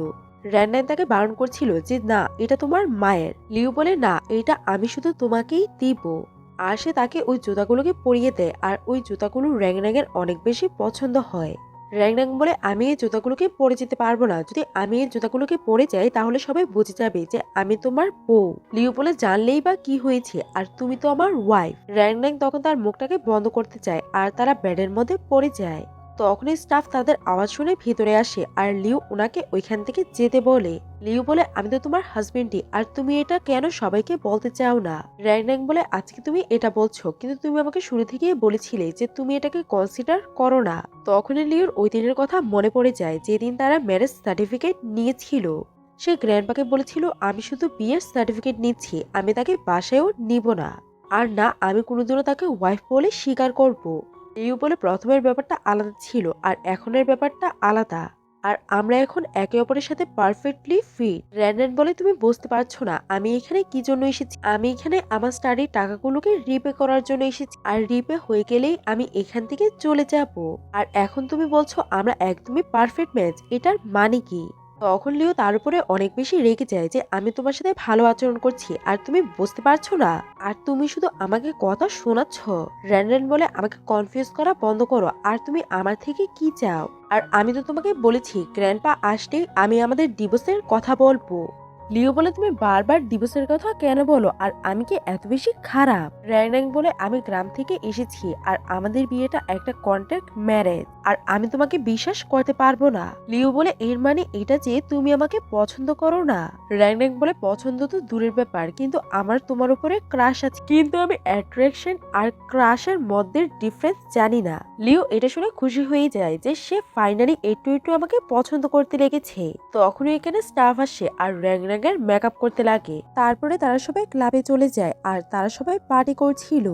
র্যাং র্যাং তাকে বারণ করছিল যে না এটা তোমার মায়ের। লিও বলে না এটা আমি শুধু তোমাকেই দিব। আর সে তাকে ওই জুতাগুলোকে পরিয়ে দেয় আর ওই জুতাগুলো র্যাং র্যাং এর অনেক বেশি পছন্দ হয়। র্যাং র্যাং বলে আমি এই জুতাগুলোকে পরে যেতে পারবো না, যদি আমি এই জুতাগুলোকে পরে যাই তাহলে সবাই বুঝে যাবে যে আমি তোমার বউ। লিও বলে জানলেই বা কি হয়েছে, আর তুমি তো আমার ওয়াইফ। র্যাং র্যাং তখন তার মুখটাকে বন্ধ করতে চায় আর তারা বেডের মধ্যে পড়ে যায়। তখনই স্টাফ তাদের আওয়াজ শুনে ভিতরে আসে আর লিও ওনাকে ওইখান থেকে যেতে বলে। লিও বলে আমি তো তোমার হাজবেন্ডই, আর তুমি এটা কেন সবাইকে বলতে চাও না। র্যাং র্যাং বলে আজকে তুমি এটা বলছো, কিন্তু তুমি আমাকে শুরু থেকেই বলেছিলে যে তুমি এটাকে কনসিডার করো না। তখনই লিওর ওই দিনের কথা মনে পড়ে যায় যেদিন তারা ম্যারেজ সার্টিফিকেট নিয়েছিল। সে গ্র্যান্ডপাকে বলেছিল আমি শুধু বিয়ের সার্টিফিকেট নিচ্ছি, আমি তাকে বাসায়ও নিব না, আর না আমি কোনোদিনও তাকে ওয়াইফ বলে স্বীকার করব। লিও বলে প্রথমের ব্যাপারটা আলাদা ছিল আর এখনের ব্যাপারটা আলাদা, আর আমরা এখন একে অপরের সাথে পারফেক্টলি ফিট। র্যান্ডন বলে তুমি বুঝতে পারছো না আমি এখানে কি জন্য এসেছি। আমি এখানে আমার স্টাডির টাকাগুলোকে রিপে করার জন্য এসেছি, আর রিপে হয়ে গেলেই আমি এখান থেকে চলে যাব। আর এখন তুমি বলছো আমরা একদমই পারফেক্ট ম্যাচ, এটার মানে কি। তখন লিও তার উপরে অনেক বেশি রেগে যায় যে আমি তোমার সাথে ভালো আচরণ করছি আর তুমি বুঝতে পারছো না, আর তুমি শুধু আমাকে কথা শোনাচ্ছ। র্যান্ডন বলে আমাকে কনফিউজ করা বন্ধ করো, আর তুমি আমার থেকে কি চাও। আর আমি তো তোমাকে বলেছি গ্র্যান্ডপা আসলেই আমি আমাদের ডিভোর্সের কথা বলবো। লিও বলে তুমি বারবার ডিভোর্সের কথা কেন বলো, আর আমি কি এত বেশি খারাপ। র্যাং র্যাং বলে আমি গ্রাম থেকে এসেছি আর আমাদের বিয়েটা একটা কন্ট্রাক্ট ম্যারেজ, আর আমি তোমাকে বিশ্বাস করতে পারবো না। লিও বলে এর মানে এটা যে তুমি আমাকে পছন্দ করো না। র্যাং র্যাং বলে পছন্দ তো দূরের ব্যাপার, কিন্তু আমার তোমার উপরে ক্রাশ আছে, কিন্তু আমি অ্যাট্রাকশন আর ক্রাশের মধ্যে ডিফারেন্স জানি না। লিও এটা শুনে খুশি হয়ে যায় যে সে ফাইনালি একটু একটু আমাকে পছন্দ করতে লেগেছে। তখনই এখানে স্টাফ আসে আর র্যাং র্যাং এর মেকআপ করতে লাগে। তারপরে তারা সবাই ক্লাবে চলে যায় আর তারা সবাই পার্টি করছিল।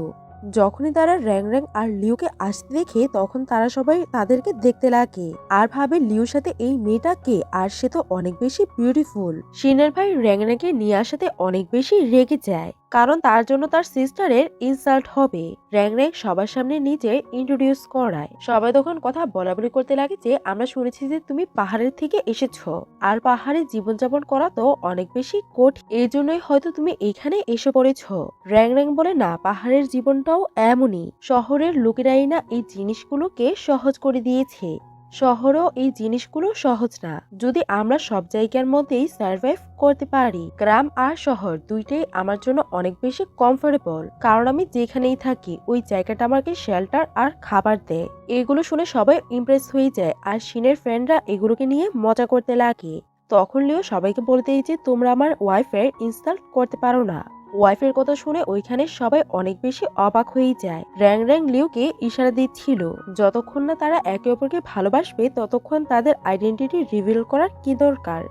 যখনই তারা র্যাং র্যাং আর লিওকে আসতে দেখে তখন তারা সবাই তাদেরকে দেখতে লাগে আর ভাবে লিওর সাথে এই মেয়েটা কে, আর সে তো অনেক বেশি বিউটিফুল। শিনের ভাই র্যাং র্যাংকে নিয়ে আসাতে অনেক বেশি রেগে যায়, কারণ তার জন্য তার সিস্টারের ইনসাল্ট হবে। র্যাং র্যাং সবার সামনে নিজে ইন্ট্রোডিউস করায়। সবাই তখন কথা বলাবলি করতে লাগে যে আমরা শুনেছি যে তুমি পাহাড়ের থেকে এসেছো, আর পাহাড়ে জীবনযাপন করা তো অনেক বেশি কঠিন, এই জন্যই হয়তো তুমি এখানে এসে পড়েছ। র্যাং র্যাং বলে না, পাহাড়ের জীবনটাও এমনই, শহরের লোকেরাই না এই জিনিসগুলোকে সহজ করে দিয়েছে। শহরেও এই জিনিসগুলো সহজ না, যদি আমরা সব জায়গার মধ্যেই সার্ভাইভ করতে পারি। গ্রাম আর শহর দুইটাই আমার জন্য অনেক বেশি কমফোর্টেবল, কারণ আমি যেখানেই থাকি ওই জায়গাটা আমাকে শেল্টার আর খাবার দেয়। এগুলো শুনে সবাই ইমপ্রেস হয়ে যায় আর শিনের ফ্রেন্ডরা এগুলোকে নিয়ে মজা করতে লাগে। তখন লিও সবাইকে বলতে যে তোমরা আমার ওয়াইফের ইনসাল্ট করতে পারো না। ওয়াইফের কথা শুনে ওইখানে সবাই অনেক বেশি অবাক হয়ে যায়। র্যাং র্যাং লিওকে ইশারা দিচ্ছিল যতক্ষণ না তারা একে অপরকে ভালোবাসবে ততক্ষণ তাদের আইডেন্টিটি রিভিল করার কি দরকার।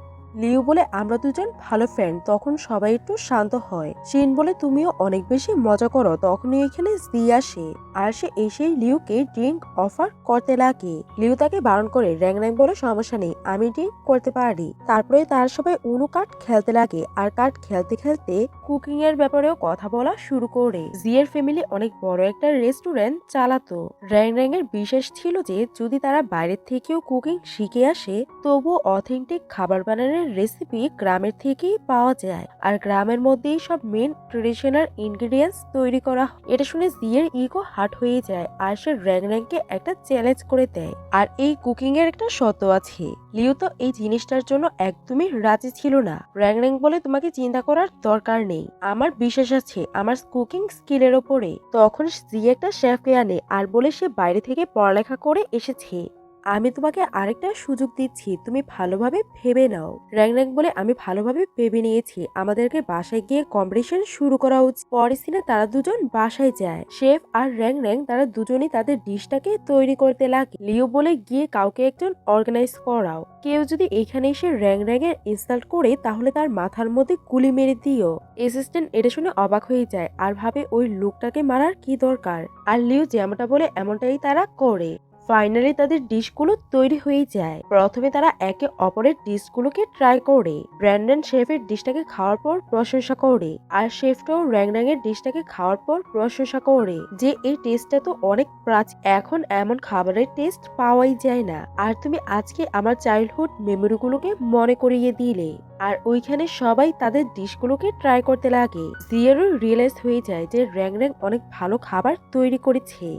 লিও বলে আমরা দুজন ভালো ফ্রেন্ড। তখন সবাই একটু শান্ত হয়। শিন বলে তুমিও অনেক বেশি মজা করো। তখনই এখানে জি আসে আর সে এসে লিওকে ড্রিঙ্ক অফার করতে লাগে। লিও তাকে বারণ করে। র্যাং র্যাং বলে সমস্যা নেই, আমি ড্রিঙ্ক করতে পারি। তারপরে তার সবাই উনো কার্ড খেলতে লাগে আর কার্ড খেলতে খেলতে কুকিং এর ব্যাপারেও কথা বলা শুরু করে। জিয়ের ফ্যামিলি অনেক বড় একটা রেস্টুরেন্ট চালাতো। র্যাং র্যাং এর বিশ্বাস ছিল যে যদি তারা বাইরের থেকেও কুকিং শিখে আসে তবু অথেন্টিক খাবার বানানোর রেসিপি গ্রামের থেকেই পাওয়া যায়, আর গ্রামের মধ্যেই সব মেন ট্রেডিশনাল ইনগ্রেডিয়েন্টস তৈরি করা হয়। এটা শুনে জিয়ের ইগো হার্ট হয়ে যায় আর সে র্যাং র্যাংকে একটা চ্যালেঞ্জ করে দেয়। আর এই কুকিং এর একটা শর্ত আছে। লিও তো এই জিনিসটার জন্য একদমই রাজি ছিল না। র্যাং র্যাং বলে তোমাকে চিন্তা করার দরকার নেই, আমার বিশ্বাস আছে আমার কুকিং স্কিলের ওপরে। তখন জি একটা শেফকে আনে আর বলে সে বাইরে থেকে পড়ালেখা করে এসেছে। আমি তোমাকে আরেকটা সুযোগ দিচ্ছি, তুমি ভালোভাবে ভেবে নাও। র্যাং র্যাং বলে আমি ভালোভাবে ভেবে নিয়েছি, আমাদেরকে বাসায় গিয়ে কম্পিটিশন শুরু করা উচিত। পরের সিনে তারা দুজন বাসায় যায়। শেফ আর র্যাং র্যাং তারা দুজনই তাদের ডিশটাকে তৈরি করতে লাগে। লিও বলে গিয়ে কাউকে একজন অর্গানাইজ করাও, কেউ যদি এখানে এসে র্যাং র্যাং এর ইনসাল্ট করে তাহলে তার মাথার মধ্যে গুলি মেরে দিও। অ্যাসিস্ট্যান্ট এটা শুনে অবাক হয়ে যায় আর ভাবে ওই লোকটাকে মারার কি দরকার। আর লিও যেমনটা বলে এমনটাই তারা করে। ফাইনালি তাদের ডিশগুলো তৈরি হয়ে যায়। প্রথমে তারা একে অপরের ডিশগুলোকে ট্রাই করে। ব্র্যান্ডন শেফের ডিশটাকে খাওয়ার পর প্রশংসা করে আর শেফটাও র্যাং র্যাং এর ডিশটাকে খাওয়ার পর প্রশংসা করে যে এই টেস্টটা তো অনেক প্রাচীন, এখন এমন খাবারের টেস্ট পাওয়াই যায় না। আর তুমি আজকে আমার চাইল্ডহুড মেমোরিগুলোকে মনে করিয়ে দিলে। আর ওইখানে সবাই তাদের ডিশগুলোকে ট্রাই করতে লাগে। জিয়ারও রিয়েলাইজ হয়ে যায় যে র্যাং র্যাং অনেক ভালো খাবার তৈরি করেছে,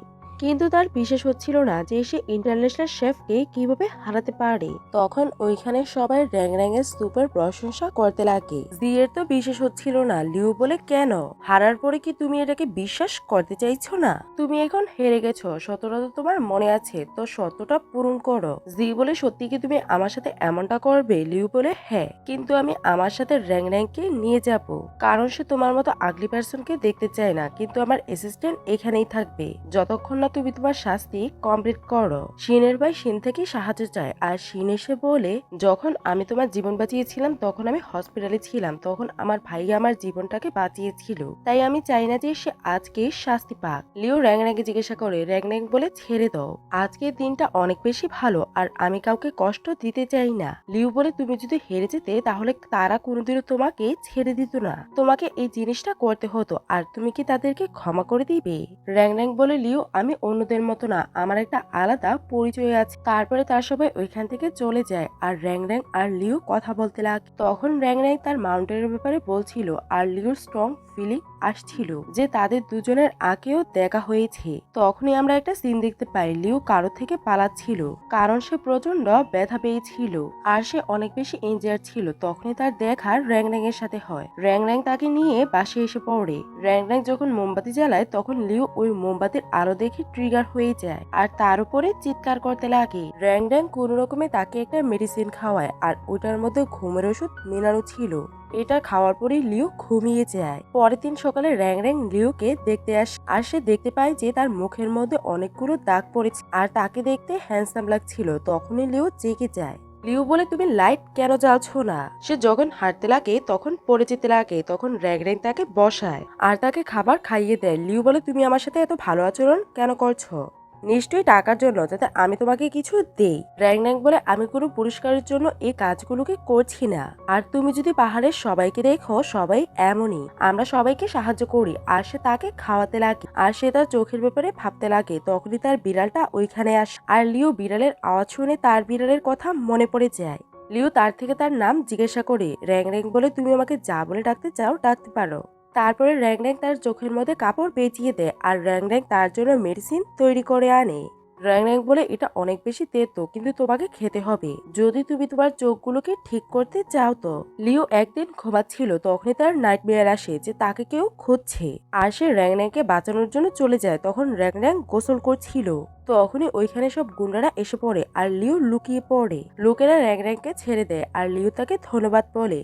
কিন্তু তার বিশ্বাস হচ্ছিল না যে সে ইন্টারন্যাশনাল শেফকে কিভাবে হারাতে পারে। তখন ওইখানে সবাই র্যাং র্যাং এর সুপার প্রশংসা করতে লাগে। জিয়ের তো বিশ্বাস হচ্ছিল না। লিও বলে কেন হারার পরে কি তুমি এটাকে বিশ্বাস করতে চাইছো না? তুমি এখন হেরে গেছো, সত্যটা তো তোমার মনে আছে, তো সত্যটা পূরণ করো। জি বলে সত্যি কি তুমি আমার সাথে এমনটা করবে? লিও বলে হ্যাঁ, কিন্তু আমি আমার সাথে র্যাং র্যাংকে নিয়ে যাব, কারণ সে তোমার মতো আগলি পার্সনকে দেখতে চায় না, কিন্তু আমার অ্যাসিস্ট্যান্ট এখানেই থাকবে যতক্ষণ না তুমি তোমার শাস্তি কমপ্লিট করো। শিনের ভাই শিন থেকে সাহায্য চায় আর শিন এসে বলে যখন আমি তোমার জীবন বাঁচিয়েছিলাম তখন আমি হসপিটালে ছিলাম, তখন আমার ভাই আমার জীবনটাকে বাঁচিয়েছিল, তাই আমি চাই না যে সে আজকে শাস্তি পাক। লিও র্যাং র্যাংকে জিজ্ঞাসা করে। র্যাং র্যাং বলে ছেড়ে দাও, আজকের দিনটা অনেক বেশি ভালো আর আমি কাউকে কষ্ট দিতে চাই না। লিও বলে তুমি যদি হেরে যেতে তাহলে তারা কোনোদিনও তোমাকে ছেড়ে দিত না, তোমাকে এই জিনিসটা করতে হতো, আর তুমি কি তাদেরকে ক্ষমা করে দিবে? র্যাং র্যাং বলে লিও আমি অন্যদের মতো না, আমার একটা আলাদা পরিচয় আছে। তারপরে তার সবাই ওইখান থেকে চলে যায় আর র্যাং র্যাং আর লিও কথা বলতে লাগে। তখন র্যাং র্যাং তার মাউন্টেনের ব্যাপারে বলছিল আর লিওর স্ট্রং ফিলিং আসছিল যে তাদের দুজনের আগেও দেখা হয়েছে। তখনই আমরা একটা সিন দেখতে পাই, লিও কারো থেকে পালাচ্ছিল কারণ সে প্রচন্ড ব্যথা পেয়েছিল আর সে অনেক বেশি ইনজার ছিল। তখনই তার দেখা র্যাং র্যাং এর সাথে হয়। র্যাং র্যাং তাকে নিয়ে বাসায় এসে পড়ে। র্যাং র্যাং যখন মোমবাতি জ্বালায় তখন লিও ওই মোমবাতির আলো দেখে ট্রিগার হয়ে যায় আর তার উপরে চিৎকার করতে লাগে। র্যাং র্যাং কোন রকমে তাকে একটা মেডিসিন খাওয়ায় আর ওইটার মধ্যে ঘুমের ওষুধ মেলানো ছিল। এটা খাওয়ার পরে লিও ঘুমিয়ে যায়। পরের দিন সকালে র্যাং র্যাং লিওকে দেখতে আসে আর সে দেখতে পায় যে তার মুখের মধ্যে অনেকগুলো দাগ পড়েছে আর তাকে দেখতে হ্যান্ডসাম লাগছিল। তখনই লিও জেগে যায়। লিও বলে তুমি লাইট কেন জ্বালছো না? সে যখন হাঁটতে লাগে তখন পড়ে যেতে লাগে। তখন র্যাং র্যাং তাকে বসায় আর তাকে খাবার খাইয়ে দেয়। লিও বলে তুমি আমার সাথে এত ভালো আচরণ কেন করছো? নিশ্চয়ই টাকার জন্য, যাতে আমি তোমাকে কিছু দেই। র্যাং র্যাং বলে আমি কোনো পুরস্কারের জন্য এই কাজগুলোকে করছি না, আর তুমি যদি পাহাড়ের সবাইকে দেখো সবাই এমনই, আমরা সবাইকে সাহায্য করি। আর সে তাকে খাওয়াতে লাগে আর সে তার চোখের ব্যাপারে ভাবতে লাগে। তখনই তার বিড়ালটা ওইখানে আসে আর লিও বিড়ালের আওয়াজ শুনে তার বিড়ালের কথা মনে পড়ে যায়। লিও তার থেকে তার নাম জিজ্ঞাসা করে। র্যাং র্যাং বলে তুমি আমাকে যা বলে ডাকতে চাও ডাকতে পারো। তারপরে র্যাং র্যাং তার চোখের মধ্যে কাপড় পেঁচিয়ে দেয় আর র্যাং র্যাং তার জন্য মেডিসিন তৈরি করে আনে। র্যাং র্যাং বলে এটা অনেক বেশি তেতো, কিন্তু তোমাকে খেতে হবে যদি তুমি তোমার চোখগুলোকে ঠিক করতে চাও। তো লিও একদিন ঘুমাচ্ছিল, তখনই তার নাইটমেয়ার আসে যে তাকে কেউ খুঁজছে আর সে র্যাং র্যাংকে বাঁচানোর জন্য চলে যায়। তখন র্যাং র্যাং গোসল করছিল, তখনই ওইখানে সব গুন্ডারা এসে পড়ে আর লিও লুকিয়ে পড়ে। লোকেরা র্যাং র্যাংকে ছেড়ে দেয় আর লিও তাকে ধন্যবাদ বলে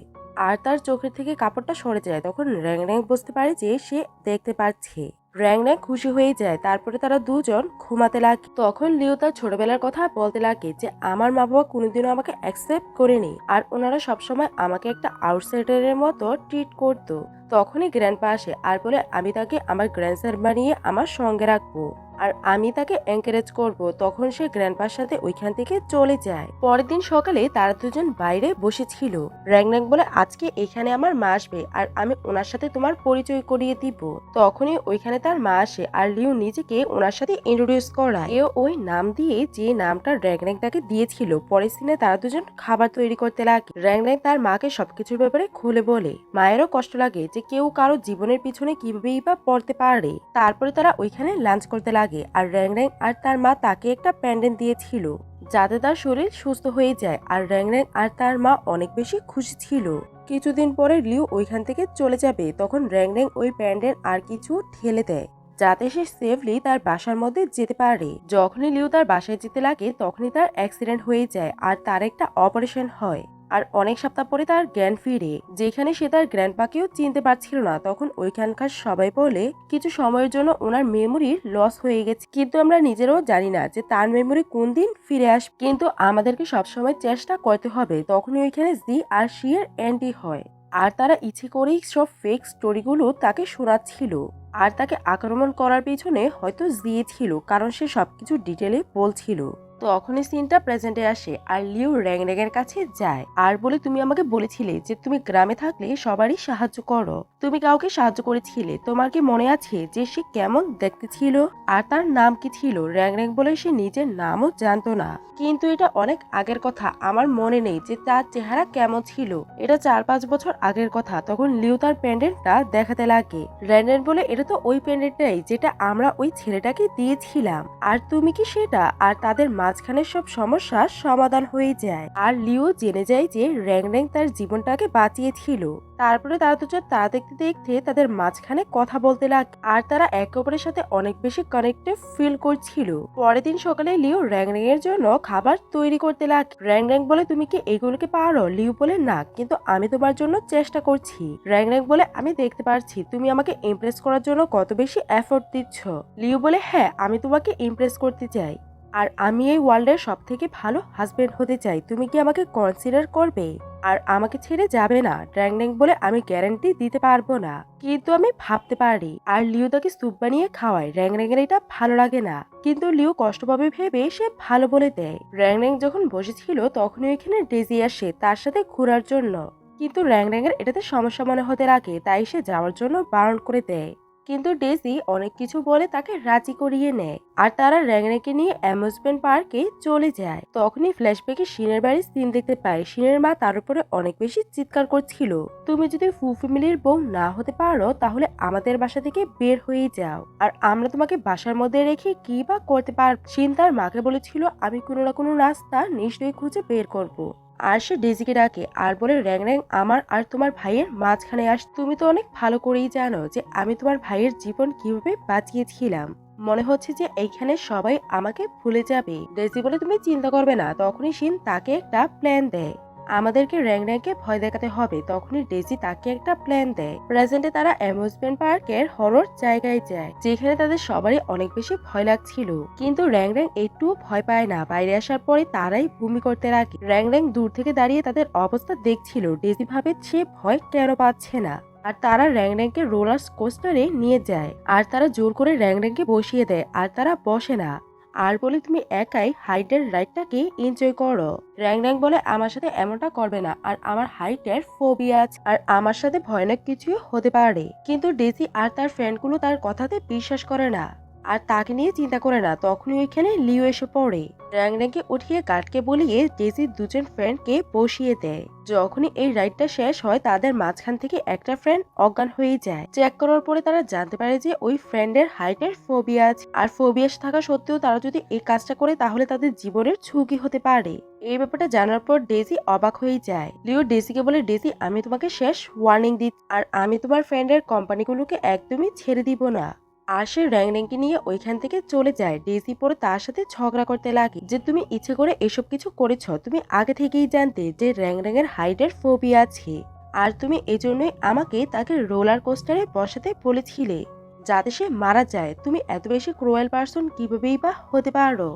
আর তার চোখের থেকে কাপড়টা সরে যায়। তখন র্যাং র্যাং বুঝতে পারে যে সে দেখতে পাচ্ছে। র্যাং র্যাং খুশি হয়ে যায়। তারপরে তারা দুজন ঘুমাতে লাগে। তখন লিও তার ছোটবেলার কথা বলতে লাগে যে আমার মা বাবা কোনোদিনও আমাকে অ্যাকসেপ্ট করেনি আর ওনারা সবসময় আমাকে একটা আউটসাইডারের মতো ট্রিট করতো। তখনই গ্র্যান্ডপা আসে আর বলে আমি তাকে আমার গ্র্যান্ডসার বানিয়ে আমার সঙ্গে রাখবো আর আমি তাকে এনকারেজ করব। তখন সে গ্র্যান্ডপার সাথে ওইখান থেকে চলে যায়। পরের দিন সকালে তারা দুজন বাইরে বসেছিল। র্যাং বলে আজকে এখানে আমার মা আসবে আর আমি ওনার সাথে তোমার পরিচয় করিয়ে দিব। তখনই ওইখানে তার মা আসে আর লিও নিজেকে ওনার সাথে ইন্ট্রোডিউস করায়। এও ওই নাম দিয়ে যে নামটা র্যাং তাকে দিয়েছিল। পরের সিনে তারা দুজন খাবার তৈরি করতে লাগে। র্যাং তার মাকে সবকিছুর ব্যাপারে খুলে বলে। মায়েরও কষ্ট লাগে যে কেউ কারো জীবনের পিছনে কিভাবেই বা পড়তে পারে। তারপরে তারা ওইখানে লাঞ্চ করতে লাগে আর র্যাং আর তার মা তাকে একটা প্যান্ডেন্ট দিয়েছিল যাতে তার শরীর সুস্থ হয়ে যায়। আর র্যাং আর তার মা অনেক বেশি খুশি ছিল। কিছুদিন পরে লিও ওইখান থেকে চলে যাবে। তখন র্যাং ওই প্যান্ডেন্ট আর কিছু ঠেলে দেয় যাতে সে সেফলি তার বাসার মধ্যে যেতে পারে। যখনই লিও তার বাসায় যেতে লাগে তখনই তার অ্যাক্সিডেন্ট হয়ে যায় আর তার একটা অপারেশন হয়। আর অনেক সপ্তাহ পরে তার জ্ঞান ফিরে, যেখানে সে তার গ্র্যান্ডপাকেও চিনতে পারছিল না। তখন ওইখানকার সবাই বলে কিছু সময়ের জন্য ওনার মেমোরি লস হয়ে গেছে, কিন্তু আমরা নিজেরাও জানি না যে তার মেমোরি কোন দিন ফিরে আসবে, কিন্তু আমাদেরকে সবসময় চেষ্টা করতে হবে। তখনই ওইখানে জি আর সি এর এন্ট্রি হয় আর তারা ইচ্ছে করেই সব ফেক স্টোরিগুলো তাকে শোনাচ্ছিল। আর তাকে আক্রমণ করার পেছনে হয়তো জি ছিল, কারণ সে সবকিছু ডিটেলে বলছিল। তখনই সিনটা প্রেজেন্টে আসে আর লিও র্যাং এর কাছে যায় আর বলে তুমি আমাকে বলেছিলে যে তুমি গ্রামে থাকলে সবারই সাহায্য করো, তুমি কাউকে সাহায্য করেছিলে, তোমার কি মনে আছে যে সে কেমন দেখতে ছিল আর তার নাম কি ছিল? র্যাং বলে সে নিজের নামও জানতো না, কিন্তু এটা অনেক আগের কথা, আমার মনে নেই যে তার চেহারা কেমন ছিল। এটা 4-5 বছর আগের কথা। তখন লিও তার প্যান্ডেন্টটা দেখাতে লাগে। র্যাং বলে এটা তো ওই প্যান্ডেন্টটাই যেটা আমরা ওই ছেলেটাকে দিয়েছিলাম, আর তুমি কি সেটা? আর তাদের মাঝখানে সব সমস্যা সমাধান হয়ে যায় আর লিও জেনে যায় যে র্যাং তার জীবনটাকে বাঁচিয়েছিল। তারপরে তারা দুজন তারা দেখতে দেখতে তাদের মাঝখানে কথা বলতে লাগে আর তারা একে অপরের সাথে অনেক বেশি কানেক্টেড ফিল করছিল। পরের দিন সকালে লিও র্যাং এর জন্য খাবার তৈরি করতে লাগে। র্যাং বলে তুমি কি এগুলোকে পারো? লিও বলে না, কিন্তু আমি তোমার জন্য চেষ্টা করছি। র্যাং বলে আমি দেখতে পারছি তুমি আমাকে ইমপ্রেস করার জন্য কত বেশি এফোর্ট দিচ্ছ। লিও বলে হ্যাঁ, আমি তোমাকে ইমপ্রেস করতে চাই আর আমি এই ওয়ার্ল্ডের সব থেকে ভালো হাজবেন্ড হতে চাই, তুমি কি আমাকে কনসিডার করবে আর আমাকে ছেড়ে যাবে না? র্যাং বলে আমি গ্যারান্টি দিতে পারবো না, কিন্তু আমি ভাবতে পারি। আর লিও তাকে স্যুপ বানিয়ে খাওয়ায়। র্যাং এর এটা ভালো লাগে না, কিন্তু লিও কষ্ট পাবে ভেবে সে ভালো বলে দেয়। র্যাং যখন বসেছিল তখনই ওইখানে ডেজি আসে তার সাথে ঘোরার জন্য, কিন্তু র্যাং এর এটাতে সমস্যা মনে হতে লাগে, তাই সে যাওয়ার জন্য বারণ করে দেয়। কিন্তু ডেজি অনেক কিছু বলে তাকে রাজি করিয়ে নেয় আর তারা র্যাং নিয়ে অ্যামিউজমেন্ট পার্কে চলে যায়। তখনই ফ্ল্যাশব্যাকে শিনের বাড়ির সিন দেখতে পায়। শিনের মা তার উপরে অনেক বেশি চিৎকার করছিল, তুমি যদি ফু ফ্যামিলির বউ না হতে পারো তাহলে আমাদের বাসা থেকে বের হয়ে যাও, আর আমরা তোমাকে বাসার মধ্যে রেখে কি বা করতে পার। শিন তার মাকে বলেছিল আমি কোনো না কোনো রাস্তা নিশ্চয়ই খুঁজে বের করব। আর সে ডেজিকে ডাকে আর বলে র্যাং আমার আর তোমার ভাইয়ের মাঝখানে আস, তুমি তো অনেক ভালো করেই জানো যে আমি তোমার ভাইয়ের জীবন কিভাবে বাঁচিয়েছিলাম, মনে হচ্ছে যে এইখানে সবাই আমাকে ভুলে যাবে। ডেজি বলে তুমি চিন্তা করবে না। তখনই শিন তাকে একটা প্ল্যান দেয়, আমাদেরকে র্যাং ভয় দেখাতে হবে। তখনই ডেজি তাকে একটা প্ল্যান দেয়। প্রেজেন্টে তারা অ্যামিউজমেন্ট পার্কের হরর জায়গায় যায়, যেখানে তাদের সবারই অনেক বেশি ভয় লাগছিল, কিন্তু র্যাং একটু ভয় পায় না। বাইরে আসার পরে তারাই বমি করতে লাগে। র্যাং দূর থেকে দাঁড়িয়ে তাদের অবস্থা দেখছিল। ডেজি ভাবে সে ভয় কেন পাচ্ছে না, আর তারা র্যাং কে রোলার কোস্টারে নিয়ে যায় আর তারা জোর করে র্যাং কে বসিয়ে দেয় আর তারা বসে না আর বলে তুমি একাই হাইটের রাইডটাকে এনজয় করো। র্যাং বলে আমার সাথে এমনটা করবে না, আর আমার হাইটের ফোবিয়া আছে আর আমার সাথে ভয়ানক কিছু হতে পারে। কিন্তু ডেজি আর তার ফ্রেন্ডগুলো তার কথাতে বিশ্বাস করে না আর তাকে নিয়ে চিন্তা করে না। তখনই ওইখানে লিও এসে পড়ে। র্যাং উঠিয়ে গার্ডকে বলিয়ে ডেজির দুজন ফ্রেন্ডকে বসিয়ে দেয়। যখনই এই রাইডটা শেষ হয় তাদের মাঝখান থেকে একটা ফ্রেন্ড অজ্ঞান হয়ে যায়। চেক করার পরে তারা জানতে পারে যে ওই ফ্রেন্ডের হাইটের ফোবিয়া আছে, আর ফোবিয়া থাকা সত্ত্বেও তারা যদি এই কাজটা করে তাহলে তাদের জীবনের ঝুঁকি হতে পারে। এই ব্যাপারটা জানার পর ডেজি অবাক হয়ে যায়। লিও ডেজিকে বলে ডেজি আমি তোমাকে শেষ ওয়ার্নিং দিচ্ছি, আর আমি তোমার ফ্রেন্ডের কোম্পানিগুলোকে একদমই ছেড়ে দিব না। আর সে র্যাং নিয়ে ওইখান থেকে চলে যায়। ডেজি পরে তার সাথে ঝগড়া করতে লাগে যে তুমি ইচ্ছে করে এসব কিছু করেছ, তুমি আগে থেকেই জানতে যে র্যাং এর হাইটের ফোবিয়া আছে, আর তুমি এজন্যই আমাকে তাকে রোলার কোস্টারে বসাতে বলেছিলে যাতে সে মারা যায়। তুমি এত বেশি ক্রুয়েল পারসন কিভাবেই বা হতে পারো?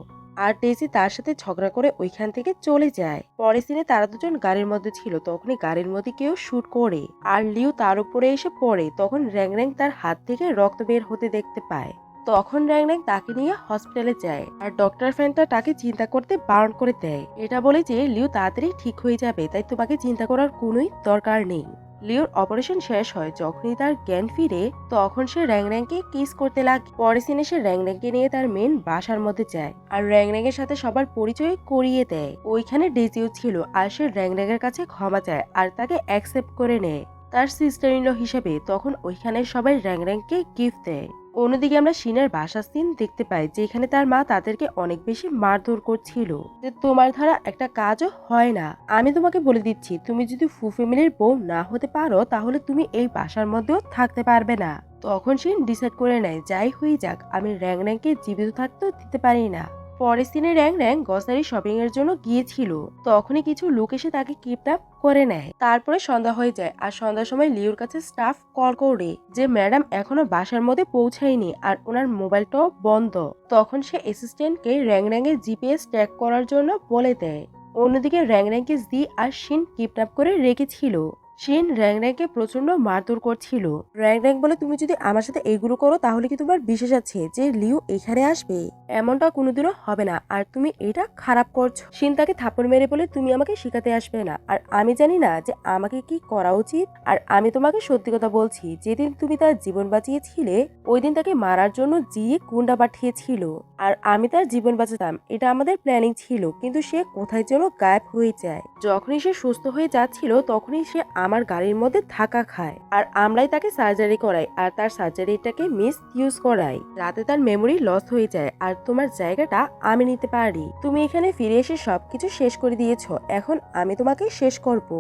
আর ডেজি তার সাথে ঝগড়া করে ওইখান থেকে চলে যায়। পরের সিনে তারা দুজন গাড়ির মধ্যে ছিল, তখনই গাড়ির মধ্যে কেউ শুট করে আর লিউ তার উপরে এসে পড়ে। তখন র্যাং র্যাং তার হাত থেকে রক্ত বের হতে দেখতে পায়। তখন র্যাং র্যাং তাকে নিয়ে হসপিটালে যায় আর ডক্টর ফ্যান্টা তাকে চিন্তা করতে বারণ করে দেয়, এটা বলে যে লিউ তাড়াতাড়ি ঠিক হয়ে যাবে, তাই তোমাকে চিন্তা করার কোনোই দরকার নেই। লিওর অপারেশন শেষ হয়, যখনই তার জ্ঞান ফিরে তখন সে র্যাং র্যাংকে কিস করতে লাগে। পরে সিনে সে র্যাং র্যাংকে নিয়ে তার মেন বাসার মধ্যে যায় আর র্যাং র্যাং এর সাথে সবার পরিচয় করিয়ে দেয়। ওইখানে ডেজিও ছিল আর সে র্যাং র্যাং এর কাছে ক্ষমা চায় আর তাকে অ্যাকসেপ্ট করে নেয় তার সিস্টার ইন ল হিসেবে। তখন ওইখানে সবাই র্যাং র্যাংকে গিফট দেয়। অন্যদিকে আমরা শিনের বাসার সিন দেখতে পাই, যেখানে তার মা তাদেরকে অনেক বেশি মারধর করছিল যে তোমার ধারা একটা কাজও হয় না। আমি তোমাকে বলে দিচ্ছি, তুমি যদি ফু ফ্যামিলির বউ না হতে পারো তাহলে তুমি এই বাসার মধ্যেও থাকতে পারবে না। তখন শিন ডিসাইড করে নেয়, যাই হয়ে যাক আমি র্যাং র্যাংকে জীবিত থাকতেও দিতে পারি না। পরের দিনে র্যাং র্যাং গ্রসারি শপিং এর জন্য গিয়েছিল, তখনই কিছু লোক এসে তাকে কিডন্যাপ করে নেয়। তারপরে সন্ধ্যা হয়ে যায় আর সন্ধ্যার সময় লিওর কাছে স্টাফ কল করে যে ম্যাডাম এখনো বাসার মধ্যে পৌঁছায়নি আর ওনার মোবাইলটাও বন্ধ। তখন সে অ্যাসিস্ট্যান্টকে র্যাং র্যাং এর জিপিএস ট্র্যাক করার জন্য বলে দেয়। অন্যদিকে র্যাং র্যাংকে জি আর শিন কিডন্যাপ করে রেখেছিল। শিন র্যাং র্যাংকে প্রচন্ড মারধর করছিল। র্যাং র্যাং বলে, তুমি যদি আমার সাথে এইগুলো করো তাহলে কি তোমার বিশ্বাস আছে যে লিউ এখানে আসবে? এমনটা কোনোদিনও হবে না, আর তুমি এটা খারাপ করছো। শিন তাকে থাপ্পড় মেরে বলে, তুমি আমাকে শিখাতে আসবে না, আর আমি জানি না যে আমাকে কি করা উচিত। আর আমি তোমাকে সত্যি কথা বলছি, যেদিন তুমি তার জীবন বাঁচিয়েছিলে ওই দিন তাকে মারার জন্য জিয়ে গুন্ডা পাঠিয়েছিল আর আমি তার জীবন বাঁচাতাম, এটা আমাদের প্ল্যানিং ছিল। কিন্তু সে কোথায় যেন গায়েব হয়ে যায়। যখনই সে সুস্থ হয়ে যাচ্ছিল তখনই সে আমার গাড়ির মধ্যে ধাক্কা খায় আর আমরাই তাকে সার্জারি করাই আর তার সার্জারিটাকে মিস ইউজ করাই। রাতে তার মেমোরি লস হয়ে যায় আর তোমার জায়গাটা আমি নিতে পারি। তুমি এখানে ফিরে এসে সবকিছু শেষ করে দিয়েছো, এখন আমি তোমাকে শেষ করব।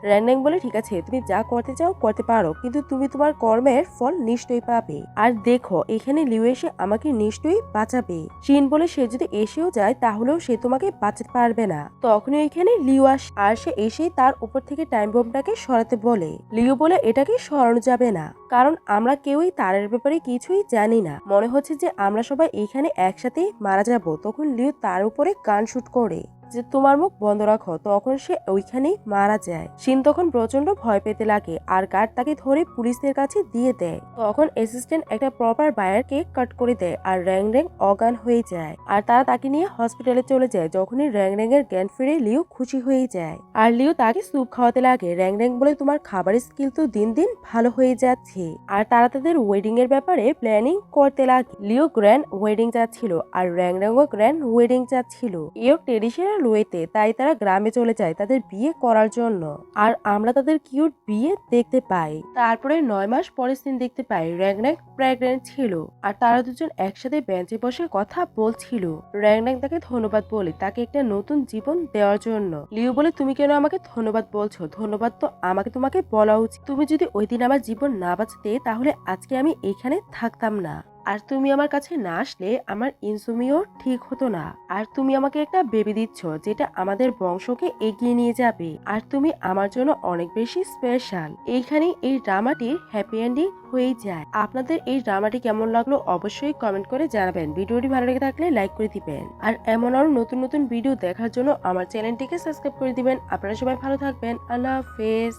র্যাং র্যাং বলে, ঠিক আছে তুমি যা করতে চাও করতে পারো, কিন্তু তুমি তোমার কর্মের ফল নিশ্চয়ই পাবে। আর দেখো এখানে লিউ এসে আমাকে নিশ্চয়ই বাঁচাবে। শিন বলে, সে যদি এসেও যায় তাহলেও সে তোমাকে বাঁচাতে পারবে না। তখনই ওইখানে লিউ আসে আর সে এসেই তার উপর থেকে টাইম বোমটাকে সরাতে বলে। লিউ বলে, এটাকে সরানো যাবে না, কারণ আমরা কেউই তারের ব্যাপারে কিছুই জানি না, মনে হচ্ছে যে আমরা সবাই এখানে একসাথে মারা যাব। তখন লিউ তার উপরে গান শুট করে যে তোমার মুখ বন্ধ রাখো, তখন সে ওইখানেই মারা যায়। শিন তখন প্রচন্ড ভয় পেতে লাগে আর গার্ড তাকে ধরে পুলিশের কাছে দিয়ে দেয়। তখন অ্যাসিস্ট্যান্ট একটা প্রপার বায়ারকে কাট করে দেয় আর র্যাং র্যাং অজ্ঞান হয়ে যায় আর তারা তাকে নিয়ে হসপিটালে চলে যায়। যখনই র্যাং র্যাং এর জ্ঞান ফিরে লিউ খুশি হয়ে যায় আর লিউ তাকে স্যুপ খাওয়াতে লাগে। র্যাং র্যাং বলে, তোমার খাবারের স্কিল তো দিন দিন ভালো হয়ে যাচ্ছে। আর তারা তাদের ওয়েডিং এর ব্যাপারে প্ল্যানিং করতে লাগে। লিও গ্র্যান্ড ওয়েডিং যাচ্ছিল আর র্যাং র্যাংও গ্র্যান্ড ওয়েডিং যাচ্ছিল এও ট্রেডিশনাল ওয়েতে, তাই তারা গ্রামে চলে যায় তাদের বিয়ে করার জন্য। আর আমরা তাদের কিউট বিয়ে দেখতে পাই। তারপরে 9 মাস পরের দিন দেখতে পাই র্যাং র্যাং প্রেগন্যান্ট ছিল আর তারা দুজন একসাথে বেঞ্চে বসে কথা বলছিল। র্যাং র্যাং তাকে ধন্যবাদ বলে তাকে একটা নতুন জীবন দেওয়ার জন্য। লিও বলে, তুমি কেন আমাকে ধন্যবাদ বলছো? ধন্যবাদ তো আমাকে তোমাকে বলা উচিত। তুমি যদি ওই দিন আমার জীবন না বাঁচাতে তাহলে আজকে আমি এখানে থাকতাম না। আর তুমি আমার কাছে না আসলে আমার ইনসোমিও ঠিক হতো না। আর তুমি আমাকে একটা বেবি দিচ্ছ যেটা আমাদের বংশকে এগিয়ে নিয়ে যাবে। আর তুমি আমার জন্য অনেক বেশি স্পেশাল। এইখানেই এই ড্রামাটির হ্যাপি এন্ডিং হয়ে যায়। আপনাদের এই ড্রামাটি কেমন লাগলো অবশ্যই কমেন্ট করে জানাবেন। ভিডিওটি ভালো লেগে থাকলে লাইক করে দিবেন আর এমন আরো নতুন নতুন ভিডিও দেখার জন্য আমার চ্যানেলটিকে সাবস্ক্রাইব করে দিবেন। আপনারা সবাই ভালো থাকবেন। আল্লাহ হাফেজ।